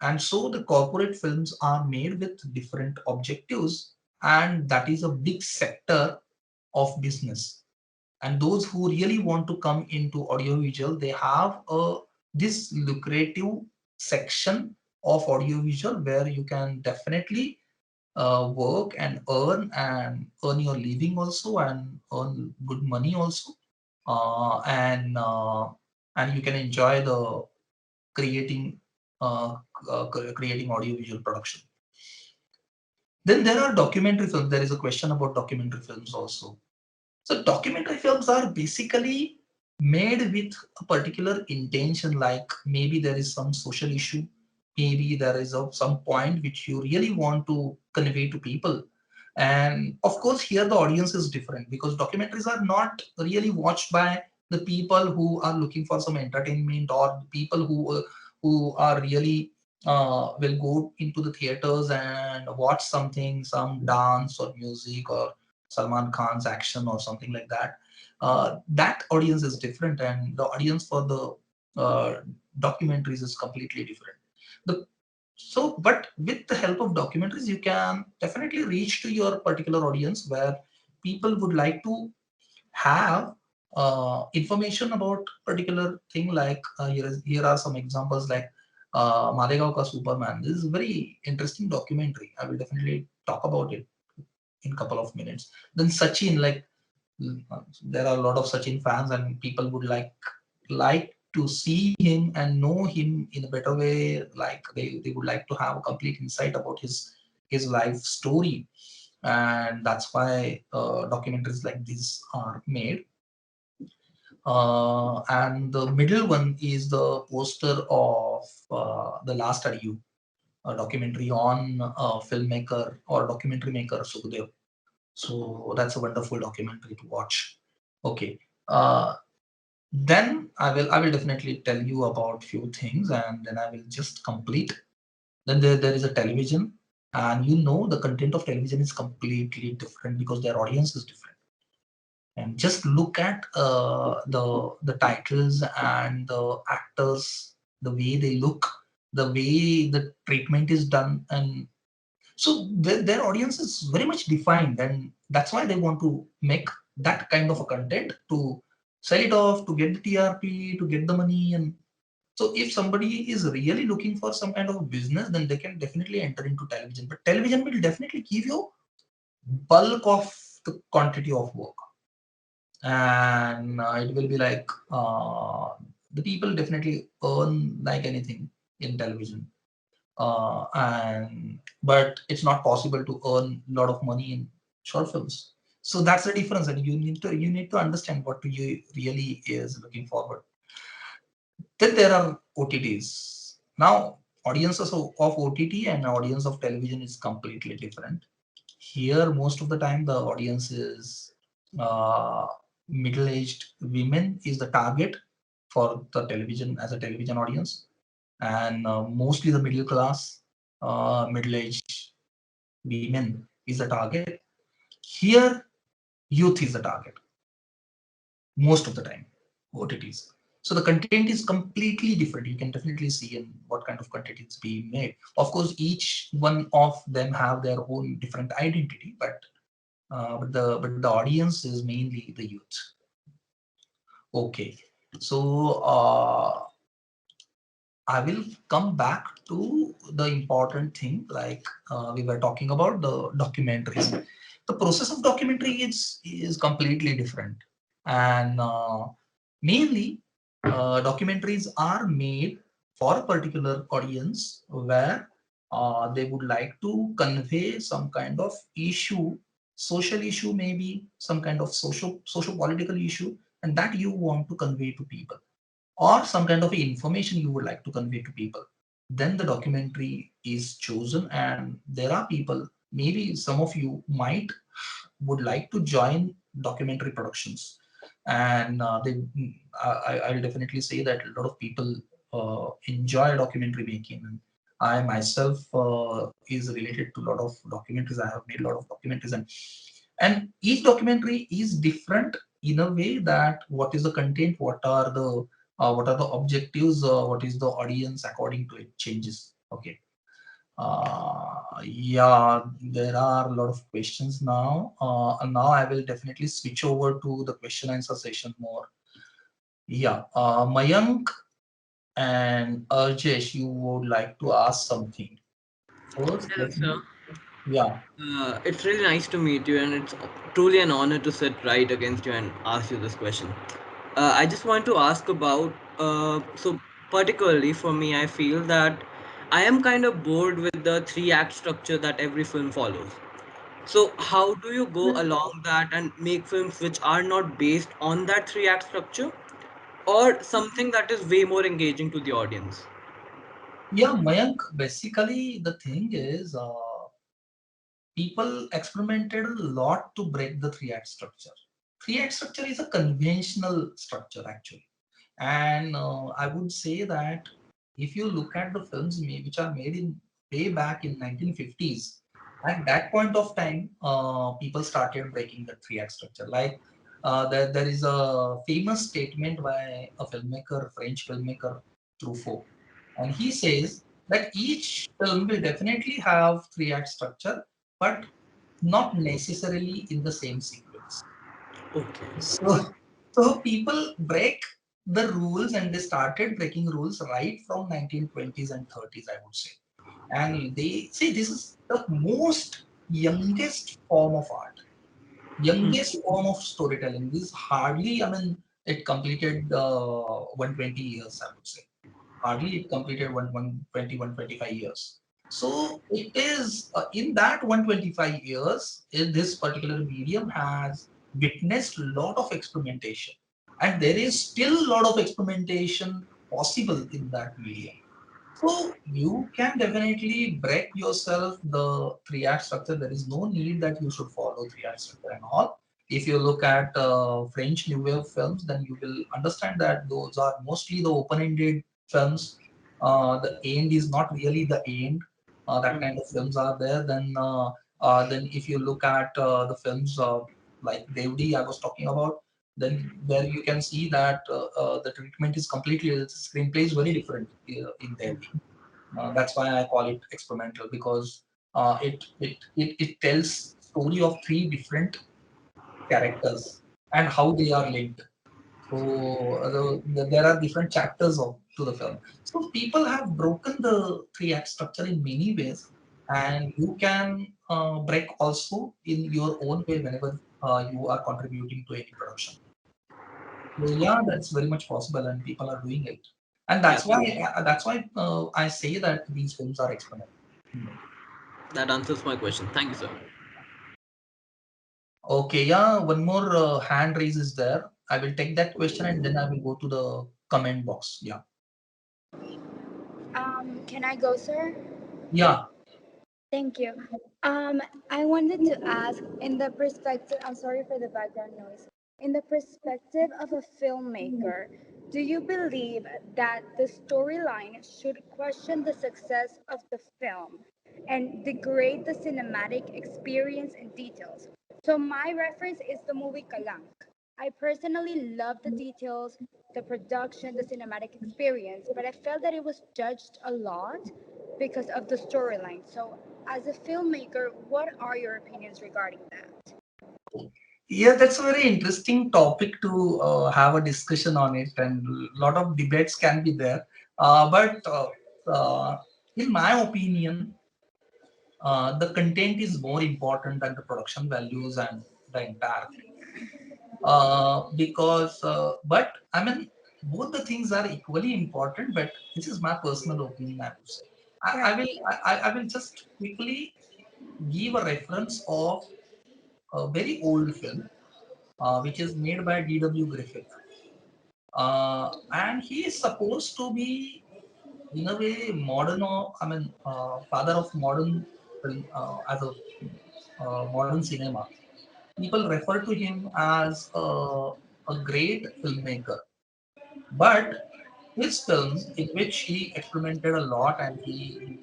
And so the corporate films are made with different objectives, and that is a big sector of business. And those who really want to come into audiovisual, they have a this lucrative section of audiovisual where you can definitely work and earn your living also, and earn good money also, and you can enjoy the creating uh, creating audiovisual production. Then there are documentary films. There is a question about documentary films also. So documentary films are basically made with a particular intention, like maybe there is some social issue, maybe there is some point which you really want to convey to people. And of course, here the audience is different because documentaries are not really watched by the people who are looking for some entertainment, or people who are really will go into the theaters and watch something, some dance or music or Salman Khan's action or something like that. That audience is different, and the audience for the documentaries is completely different. The but with the help of documentaries, you can definitely reach to your particular audience where people would like to have information about particular thing. Like here are some examples like Malegaon Ka Superman. This is a very interesting documentary. I will definitely talk about it in a couple of minutes. Then Sachin, like there are a lot of Sachin fans, and people would like to see him and know him in a better way. Like they would like to have a complete insight about his life story, and that's why documentaries like these are made. And the middle one is the poster of The Last Adieu, a documentary on filmmaker or documentary maker Sukhdev. So that's a wonderful documentary to watch. Okay. Then I will definitely tell you about few things, and then I will just complete. Then there is a television, and you know the content of television is completely different because their audience is different. And just look at the titles and the actors, the way they look, the way the treatment is done, and so their audience is very much defined, and that's why they want to make that kind of a content to sell it off, to get the TRP, to get the money. And so if somebody is really looking for some kind of a business, then they can definitely enter into television. But television will definitely give you bulk of the quantity of work, and it will be like the people definitely earn like anything in television, and but it's not possible to earn a lot of money in short films. So that's the difference, and you need to understand what you really is looking forward. Then there are OTTs. Now audiences of OTT and audience of television is completely different. Here most of the time the audience is uh, middle-aged women is the target for the television, as a television audience, and mostly the middle class, middle-aged women is the target. Here, youth is the target most of the time, OTTs. So the content is completely different. You can definitely see in what kind of content is being made. Of course, each one of them have their own different identity, but the audience is mainly the youth. Okay, so I will come back to the important thing, like we were talking about the documentaries. The process of documentary is completely different, and mainly documentaries are made for a particular audience where they would like to convey some kind of issue, social issue, maybe some kind of social political issue, and that you want to convey to people, or some kind of information you would like to convey to people. Then the documentary is chosen, and there are people, maybe some of you might would like to join documentary productions, and I'll definitely say that a lot of people enjoy documentary making. And I myself is related to a lot of documentaries. I have made a lot of documentaries, and each documentary is different in a way that what is the content, what are the objectives, what is the audience according to it changes. Okay. Yeah, there are a lot of questions now. And now I will definitely switch over to the question answer session more. Yeah, Mayank and Arjesh, you would like to ask something. First, Hello, let sir. me, yeah, It's really nice to meet you, and it's truly an honor to sit right against you and ask you this question. I just want to ask about, particularly for me, I feel that I am kind of bored with the three act structure that every film follows. So, how do you go along that and make films which are not based on that three act structure or something that is way more engaging to the audience? yeah, Mayank. Basically, the thing is, people experimented a lot to break the three act structure. Three act structure is a conventional structure actually, and I would say that if you look at the films which are made in way back in 1950s, at that point of time, people started breaking the three act structure. Like there is a famous statement by a filmmaker, French filmmaker Truffaut, and he says that each film will definitely have three act structure, but not necessarily in the same sequence. Okay. So, so people break the rules and they started breaking rules right from 1920s and 30s, I would say. And they say this is the most youngest form of art, youngest form of storytelling. This is hardly, I mean, it completed 120 years, I would say. Hardly it completed 125 years. So it is in that 125 years, this particular medium has witnessed a lot of experimentation, and there is still a lot of experimentation possible in that medium. So you can definitely break yourself the three act structure. There is no need that you should follow three act structure and all. If you look at French New Wave films, then you will understand that those are mostly the open-ended films. The end is not really the end. That kind of films are there. Then if you look at the films like Devdi I was talking about, then there you can see that the treatment is completely, the screenplay is very different in Devdi. That's why I call it experimental, because it tells story of three different characters and how they are linked. So there are different chapters to the film. So people have broken the three act structure in many ways, and you can break also in your own way whenever you are contributing to any production. So yeah, that's very much possible, and people are doing it, and Yeah, that's why I say that these films are experimental. Hmm. that answers my question. Thank you, sir. Okay, yeah, one more hand raise is there. I will take that question and then I will go to the comment box. Yeah, Can I go, sir? yeah, Thank you. Um, I wanted to ask, in the perspective, I'm sorry for the background noise. In the perspective of a filmmaker, do you believe that the storyline should question the success of the film and degrade the cinematic experience and details? So, my reference is the movie Kalank. I personally love the details, the production, the cinematic experience, but I felt that it was judged a lot because of the storyline. So, as a filmmaker, what are your opinions regarding that? yeah. That's a very interesting topic to have a discussion on it, and a lot of debates can be there. But uh, in my opinion, the content is more important than the production values and the entire thing. But I mean, both the things are equally important. But this is my personal opinion, I would say. I Right. will I will just quickly give a reference of a very old film, which is made by D.W. Griffith, and he is supposed to be in a way modern, or I mean, father of modern film as a modern cinema. People refer to him as a great filmmaker, but his film, in which he experimented a lot and he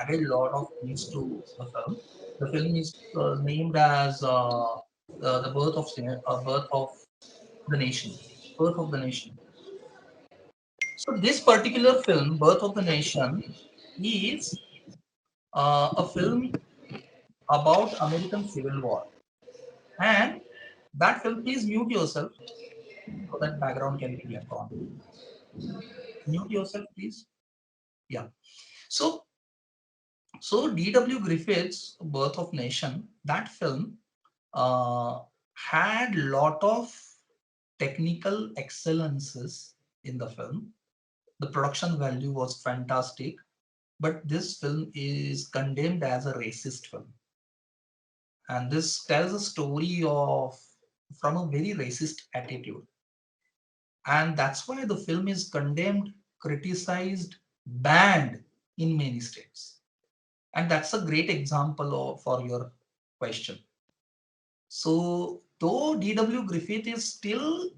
added a lot of things to the film. The film is named as the birth of cinema, birth of the Nation. Birth of the Nation. So this particular film, Birth of the Nation, is a film about American Civil War. And that film, please mute yourself so that background can be gone. Mute yourself, please. Yeah. So, so D.W. Griffith's Birth of Nation, that film uh, had lot of technical excellences in the film. The production value was fantastic, but this film is condemned as a racist film. And this tells a story of from a very racist attitude. And that's why the film is condemned, criticized, banned in many states. And that's a great example for your question. So, though D.W. Griffith is still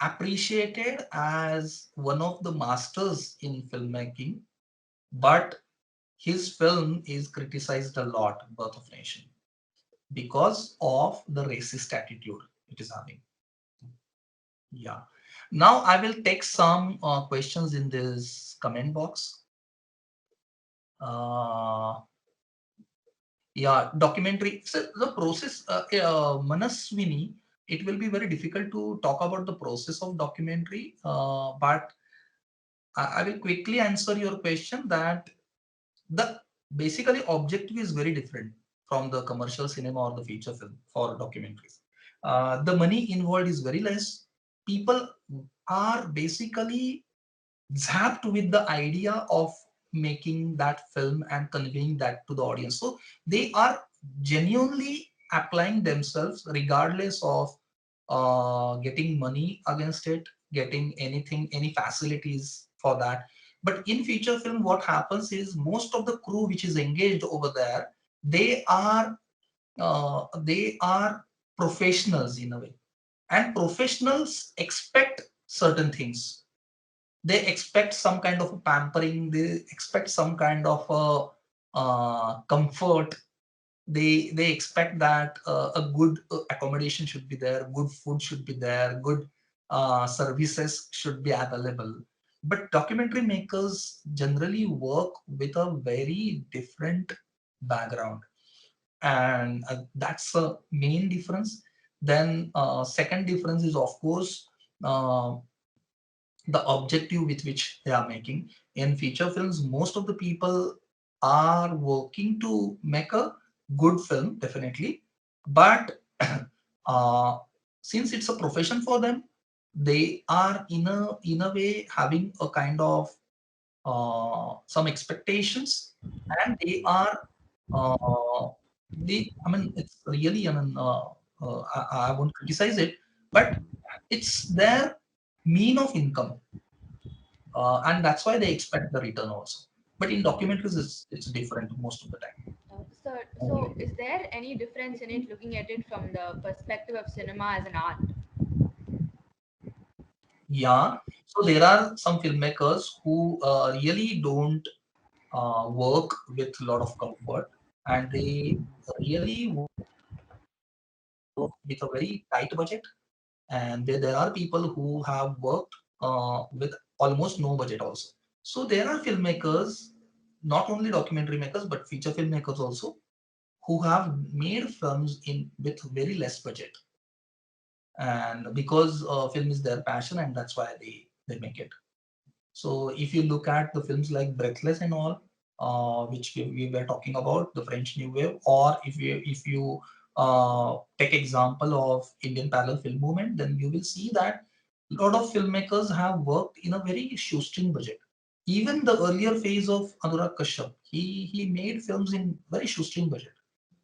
appreciated as one of the masters in filmmaking, but his film is criticized a lot, Birth of Nation, because of the racist attitude it is having. Yeah. Now I will take some questions in this comment box. Uh, yeah, documentary. So the process, Manaswini, it will be very difficult to talk about the process of documentary, but I will quickly answer your question that the basically objective is very different from the commercial cinema or the feature film for documentaries. The money involved is very less. People are basically zapped with the idea of making that film and conveying that to the audience. So they are genuinely applying themselves regardless of getting money against it, getting anything, any facilities for that. But in feature film, what happens is most of the crew which is engaged over there, they are professionals in a way, and professionals expect certain things. They expect some kind of a pampering, they expect some kind of a comfort. They expect that a good accommodation should be there, good food should be there, good services should be available. But documentary makers generally work with a very different background, and that's the main difference. Then second difference is, of course, uh, the objective with which they are making. In feature films, most of the people are working to make a good film, definitely, but uh, since it's a profession for them, they are in a way having a kind of some expectations, and they are uh, I mean, it's really, I mean, I won't criticize it, but it's their mean of income, and that's why they expect the return also. But in documentaries, it's different most of the time. So, is there any difference in it looking at it from the perspective of cinema as an art? Yeah, so there are some filmmakers who really don't work with a lot of comfort, and they really work with a very tight budget. And there are people who have worked with almost no budget also. So there are filmmakers, not only documentary makers, but feature filmmakers also, who have made films in with very less budget, and because film is their passion, and that's why they make it. So if you look at the films like Breathless and all, which we were talking about, the French New Wave, or if you take example of Indian parallel film movement, then you will see that a lot of filmmakers have worked in a very shoestring budget. Even the earlier phase of Anurag Kashyap, he made films in very shoestring budget,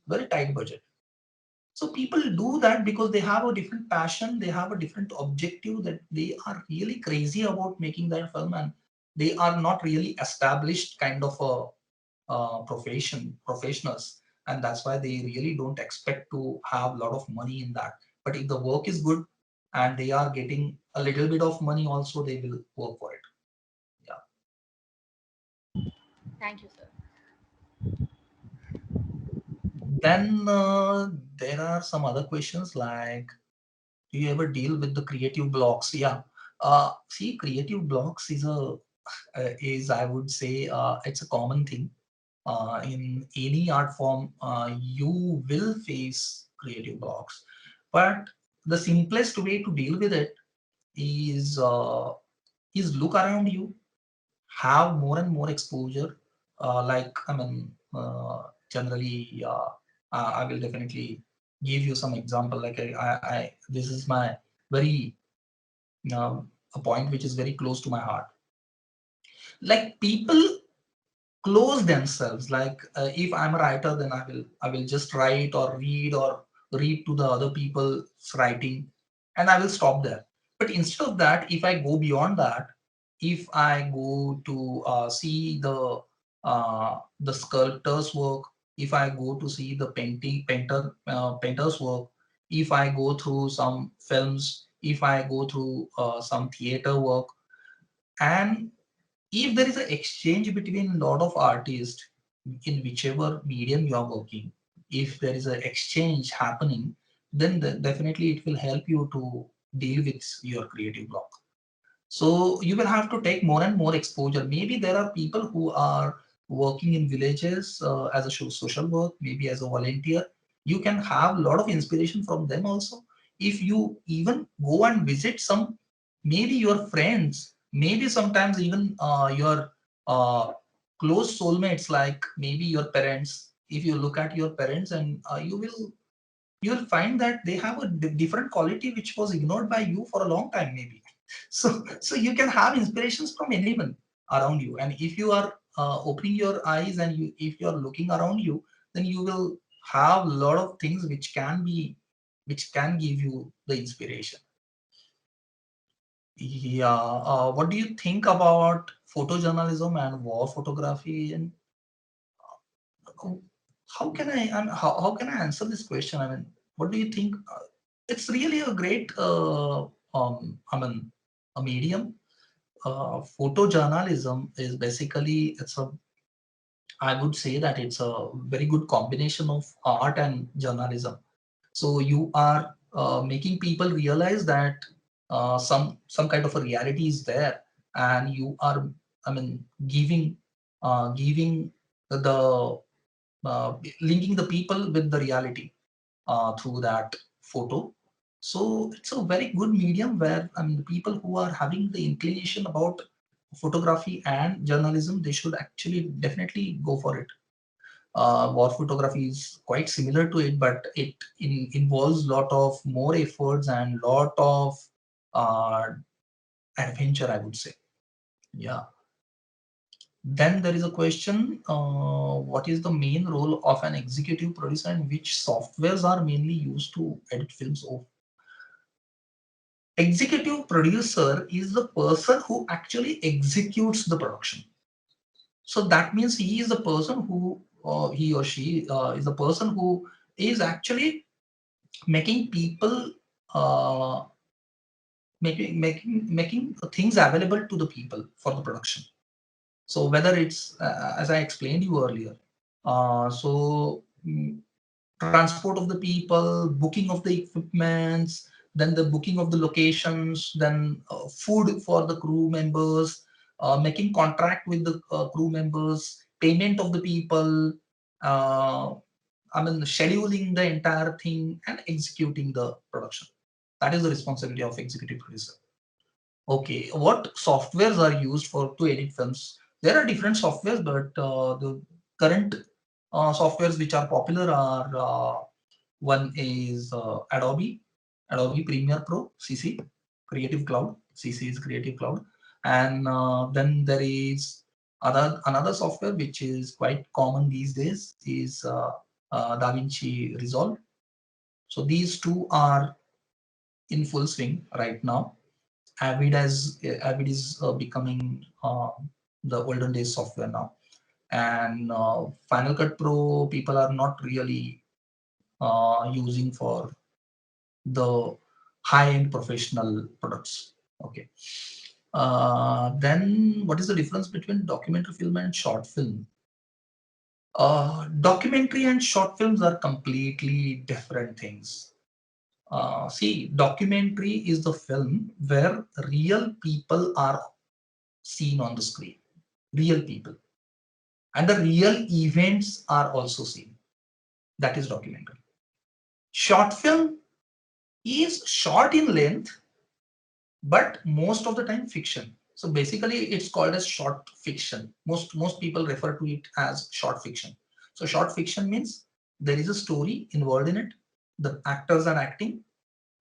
very tight budget. So people do that because they have a different passion, they have a different objective, that they are really crazy about making that film, and they are not really established kind of a professionals, and that's why they really don't expect to have a lot of money in that. But if the work is good and they are getting a little bit of money also, they will work for it. Yeah. Thank you, sir. Then there are some other questions like, Do you ever deal with the creative blocks? Yeah. See, creative blocks is, I would say, it's a common thing. In any art form, you will face creative blocks. But the simplest way to deal with it is look around you, have more and more exposure. Like, I mean, generally, I will definitely give you some example. Like, this is my very a point which is very close to my heart. Like, people close themselves. Like, if I'm a writer, then I will just write or read to the other people's writing, and I will stop there. But instead of that, if I go beyond that, if I go to see the sculptor's work, if I go to see the painter's work, if I go through some films, if I go through some theater work, and if there is an exchange between a lot of artists in whichever medium you are working, if there is an exchange happening, then definitely it will help you to deal with your creative block. So you will have to take more and more exposure. Maybe there are people who are working in villages as a social work, maybe as a volunteer. You can have a lot of inspiration from them also. If you even go and visit some, maybe your friends, maybe sometimes even your close soulmates, like maybe your parents. If you look at your parents, and you will find that they have a different quality which was ignored by you for a long time, maybe. So you can have inspirations from anyone around you, and if you are opening your eyes, and if you are looking around you, then you will have a lot of things which can give you the inspiration. Yeah. What do you think about photojournalism and war photography? And how can I answer this question? I mean, what do you think? It's really a great I mean, a medium. Photojournalism is basically, I would say that it's a very good combination of art and journalism. So you are making people realize that some kind of a reality is there, and you are, I mean, giving the linking the people with the reality through that photo. So it's a very good medium where, I mean, the people who are having the inclination about photography and journalism, they should actually definitely go for it. War photography is quite similar to it, but it involves lot of more efforts and lot of uh, adventure, I would say. Yeah. Then there is a question, what is the main role of an executive producer and which softwares are mainly used to edit films? Oh, executive producer is the person who actually executes the production. So that means he is the person who, he or she is the person who is actually making people, uh, making things available to the people for the production. So whether it's as I explained you earlier, transport of the people, booking of the equipments, then the booking of the locations, then food for the crew members, making contract with the crew members, payment of the people, uh, I mean, scheduling the entire thing and executing the production. That is the responsibility of executive producer. Okay, what softwares are used for to edit films? There are different softwares, but the current softwares which are popular are, one is Adobe Premiere Pro (CC), Creative Cloud. CC is Creative Cloud, and then there is another software which is quite common these days is DaVinci Resolve. So these two are in full swing right now. Avid is becoming the olden days software now, and Final Cut Pro people are not really using for the high-end professional products. Okay. Then what is the difference between documentary film and short film? Documentary and short films are completely different things. See, documentary is the film where real people are seen on the screen, real people, and the real events are also seen. That is documentary. Short film is short in length, but most of the time fiction. So basically, it's called as short fiction. Most people refer to it as short fiction. So short fiction means there is a story involved in it. The actors are acting,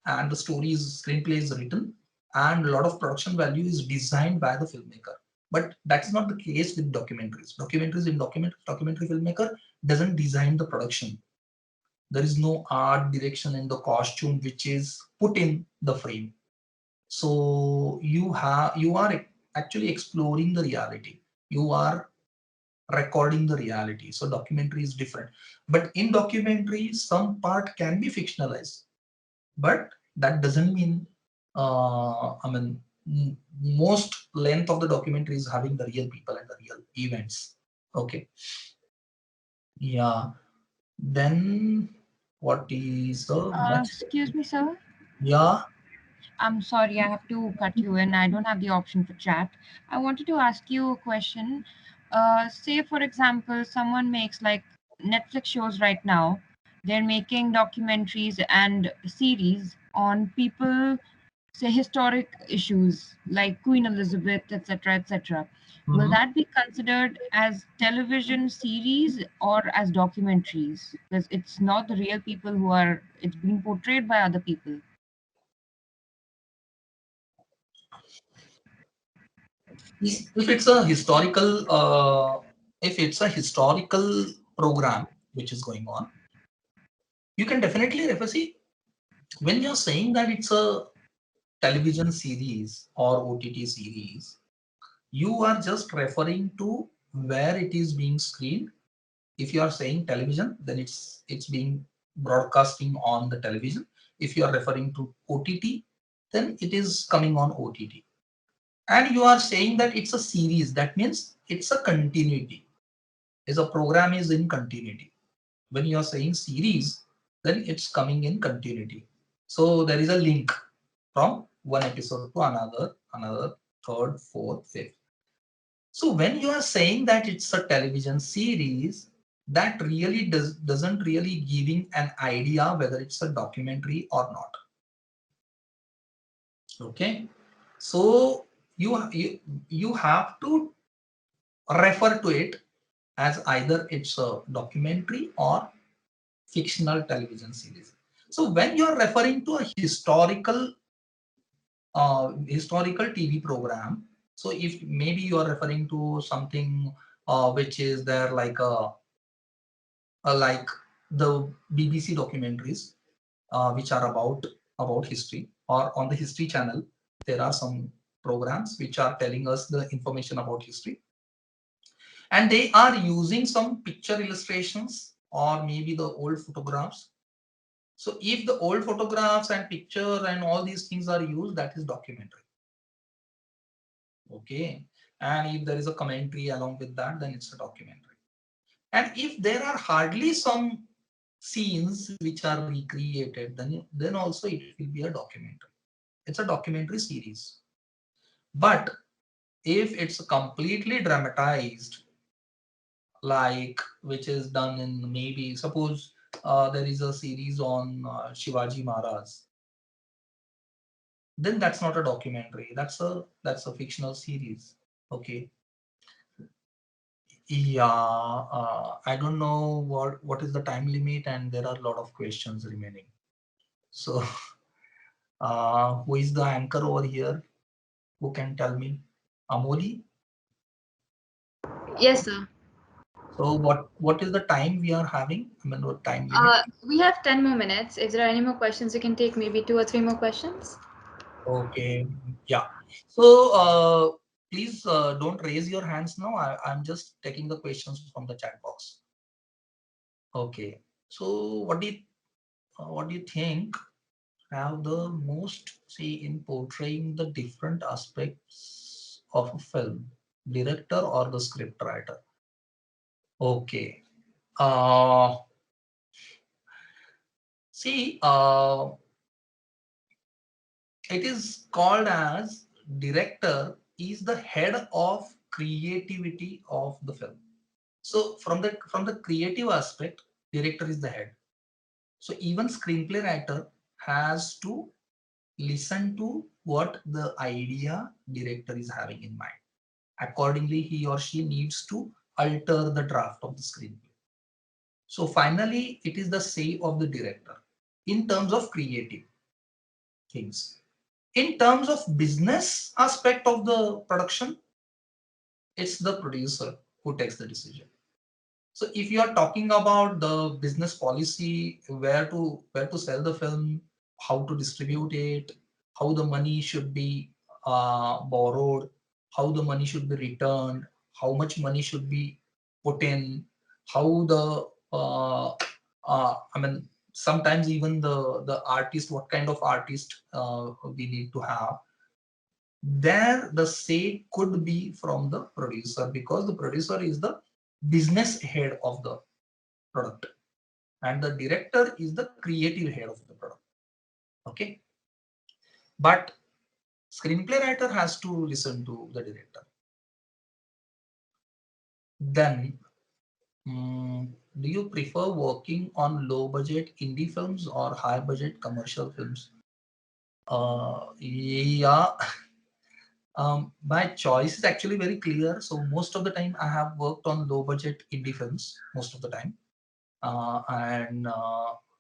and the story is screenplay is written, and a lot of production value is designed by the filmmaker. But that's not the case with documentaries. Documentaries in documentary filmmaker doesn't design the production. There is no art direction in the costume which is put in the frame. So you are actually exploring the reality. You are recording the reality. So documentary is different. But in documentary, some part can be fictionalized, but that doesn't mean most length of the documentary is having the real people and the real events. Okay. Yeah. Then what is the next? Excuse me, sir. Yeah. I'm sorry, I have to cut you in. I don't have the option for chat. I wanted to ask you a question. Say, for example, someone makes like Netflix shows right now, they're making documentaries and series on people, say, historic issues like Queen Elizabeth, etc., etc. Will Mhm. that be considered as television series or as documentaries? Because it's not the real people who are, it's being portrayed by other people. If it's a historical program which is going on, you can definitely refer. See, when you're saying that it's a television series or OTT series, you are just referring to where it is being screened. If you are saying television, then it's being broadcasting on the television. If you are referring to OTT, then it is coming on OTT. And you are saying that it's a series, that means it's a continuity. Is a program is in continuity. When you are saying series, then it's coming in continuity. So there is a link from one episode to another, third, fourth, fifth. So when you are saying that it's a television series, that really doesn't really giving an idea whether it's a documentary or not. Okay, so you have to refer to it as either it's a documentary or fictional television series. So when you are referring to a historical TV program, so if maybe you are referring to something which is there like the BBC documentaries which are about history, or on the History Channel there are some programs which are telling us the information about history, and they are using some picture illustrations or maybe the old photographs. So if the old photographs and picture and all these things are used, that is documentary. Okay. And if there is a commentary along with that, then it's a documentary. And if there are hardly some scenes which are recreated, then also it will be a documentary. It's a documentary series. But if it's completely dramatized, like which is done in, maybe suppose there is a series on Shivaji Maharaj, then that's not a documentary. That's a fictional series. Okay. Yeah, I don't know what is the time limit, and there are a lot of questions remaining. So, who is the anchor over here? Who can tell me? Amoli. Yes, sir. So, what is the time we are having? I mean, what time limit? We have 10 more minutes. If there are any more questions, you can take maybe two or three more questions. Okay. Yeah. So, please don't raise your hands now. I'm just taking the questions from the chat box. Okay. So, what do you think have the most say in portraying the different aspects of a film, director or the script writer? Okay. Uh, see, it is called as director is the head of creativity of the film. So from the creative aspect, director is the head. So even screenplay writer has to listen to what the idea director is having in mind. Accordingly, he or she needs to alter the draft of the screenplay. So finally, it is the say of the director in terms of creative things. In terms of business aspect of the production, it's the producer who takes the decision. So if you are talking about the business policy, where to sell the film, how to distribute it, how the money should be borrowed, how the money should be returned, how much money should be put in, how the I mean sometimes even the artist, what kind of artist we need to have. There the say could be from the producer because the producer is the business head of the product and the director is the creative head of the product. Okay, but screenplay writer has to listen to the director. Then do you prefer working on low budget indie films or high budget commercial films? Yeah. My choice is actually very clear. So most of the time I have worked on low budget indie films most of the time, and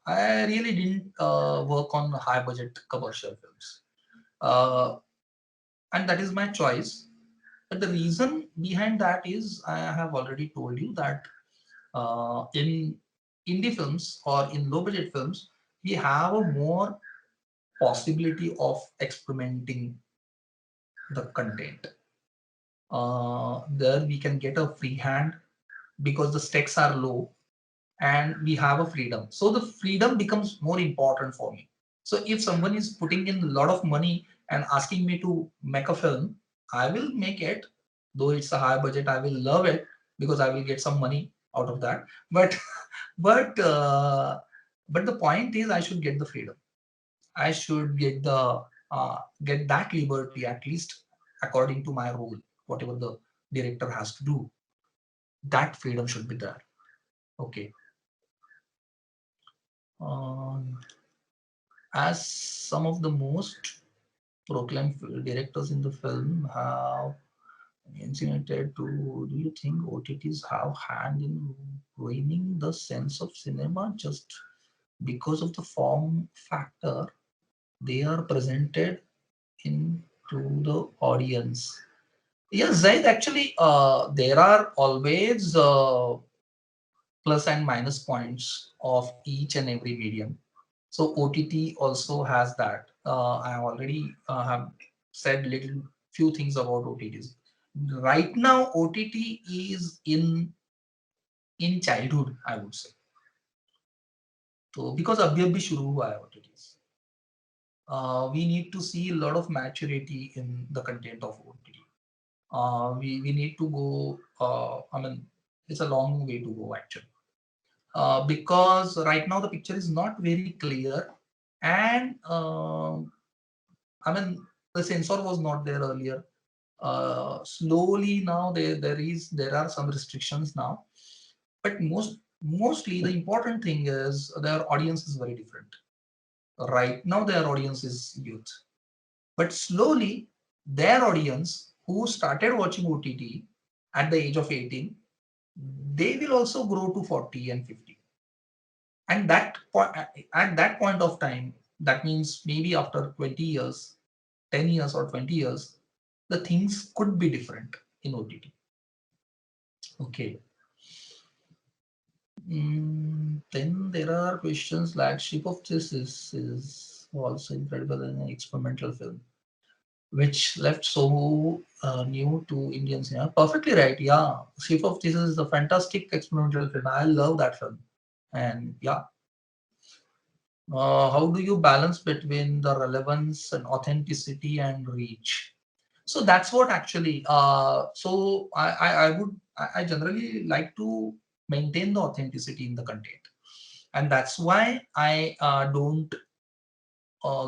I really didn't work on high budget commercial films, uh, and that is my choice. But the reason behind that is I have already told you that in indie films or in low budget films we have a more possibility of experimenting the content. There we can get a free hand because the stakes are low and we have a freedom. So the freedom becomes more important for me. So if someone is putting in a lot of money and asking me to make a film, I will make it. Though it's a high budget, I will love it because I will get some money out of that. But but uh, but the point is, I should get the freedom. I should get that liberty at least according to my role, whatever the director has to do. That freedom should be there. Okay. Um, as some of the most proclaimed directors in the film have insinuated to, do you think OTTs have hand in ruining the sense of cinema just because of the form factor they are presented in to the audience? Yes, Zaid, actually, there are always plus and minus points of each and every medium. So OTT also has that. I already have said little few things about OTTs. Right now, OTT is in childhood, I would say. So because अभी अभी शुरू हुआ है OTTs, we need to see a lot of maturity in the content of OTT. We need to go. I mean, it's a long way to go actually. Because right now the picture is not very clear, and I mean the sensor was not there earlier. Slowly now there are some restrictions now, but mostly the important thing is their audience is very different. Right now their audience is youth, but slowly their audience who started watching OTT at the age of 18, they will also grow to 40 and 50. And at that point of time, that means maybe after 20 years, 10 years or 20 years, the things could be different in OTT. Okay. Then there are questions like Ship of Thesis is also incredible and an experimental film, which left so new to Indian cinema. Perfectly right. Yeah. Ship of Thesis is a fantastic experimental film. I love that film. And yeah, how do you balance between the relevance and authenticity and reach? So that's what actually. So I generally like to maintain the authenticity in the content, and that's why I don't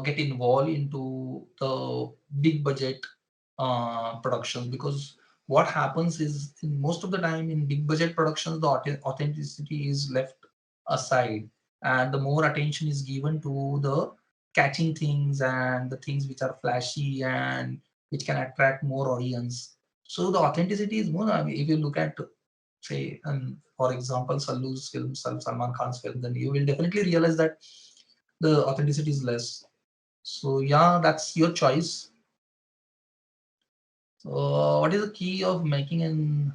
get involved into the big budget productions, because what happens is in most of the time in big budget productions the authenticity is left aside, and the more attention is given to the catching things and the things which are flashy and which can attract more audience. So the authenticity is more. I mean, if you look at, say, for example, Sallu's film, Salman Khan's film, then you will definitely realize that the authenticity is less. So yeah, that's your choice. So what is the key of making an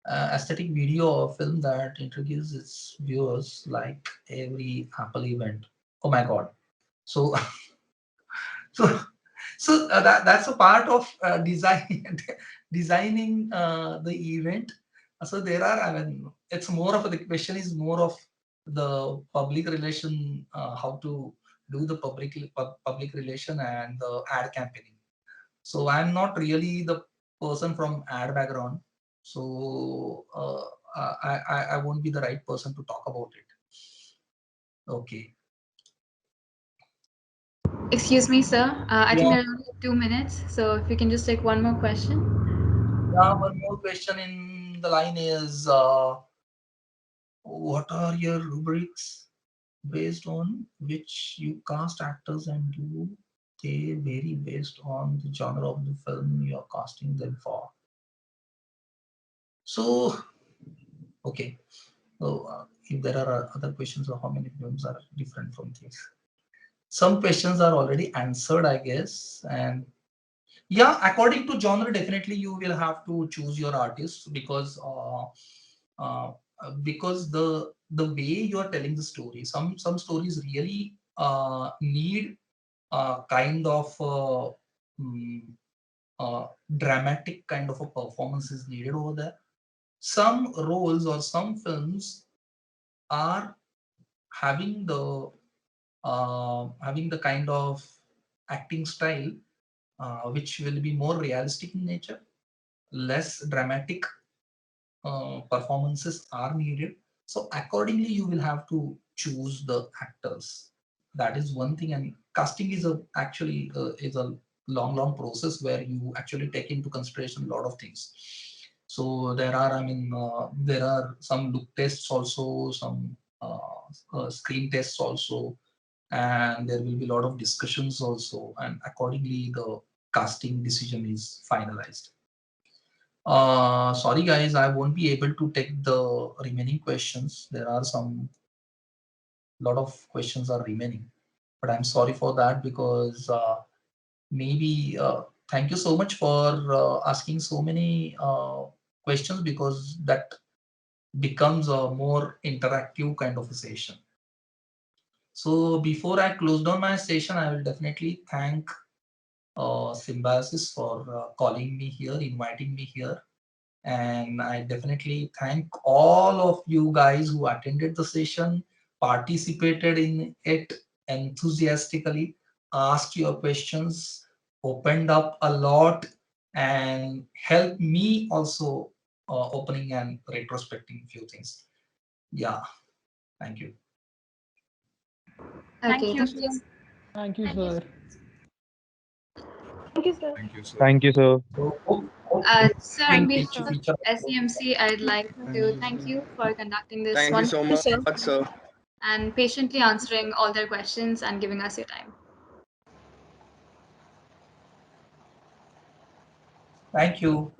aesthetic video or film that introduces its viewers like every Apple event? Oh my God! So so that's a part of design designing the event. So there are, I mean, it's more of the question is more of the public relation, how to do the public relation and the ad campaigning. So I'm not really the person from ad background, so I won't be the right person to talk about it. Okay. Excuse me, sir. I think Yeah. there are only 2 minutes, so if you can just take one more question. Yeah. One more question in the line is, what are your rubrics based on which you cast actors, and do they vary based on the genre of the film you're casting them for? So, okay. So, if there are other questions of how many films are different from these, some questions are already answered, I guess. And yeah, according to genre, definitely you will have to choose your artists, uh, because the way you are telling the story, some stories really need kind of mm, dramatic kind of a performance is needed over there. Some roles or some films are having the kind of acting style which will be more realistic in nature, less dramatic performances are needed. So accordingly, you will have to choose the actors. That is one thing, and casting is a long process where you actually take into consideration a lot of things. So there are, I mean, there are some look tests also, some screen tests also, and there will be a lot of discussions also, and accordingly the casting decision is finalized. Sorry guys, I won't be able to take the remaining questions. There are some lot of questions are remaining, but I'm sorry for that, because maybe thank you so much for asking so many questions, because that becomes a more interactive kind of a session. So before I close down my session, I will definitely thank Symbiosis for calling me here, inviting me here. And I definitely thank all of you guys who attended the session, participated in it enthusiastically, asked your questions, opened up a lot, and helped me also opening and retrospecting few things. Yeah, thank you. Okay, Thank you, thank sir. you. Thank you, Thank you, sir. sir. Thank you, sir. Thank you, sir. Thank you, sir. So, Sir, on Thank you, behalf sir. of SEMC, I'd like to thank you for conducting this Thank you so wonderful much, session sir. and patiently answering all their questions and giving us your time. thank you.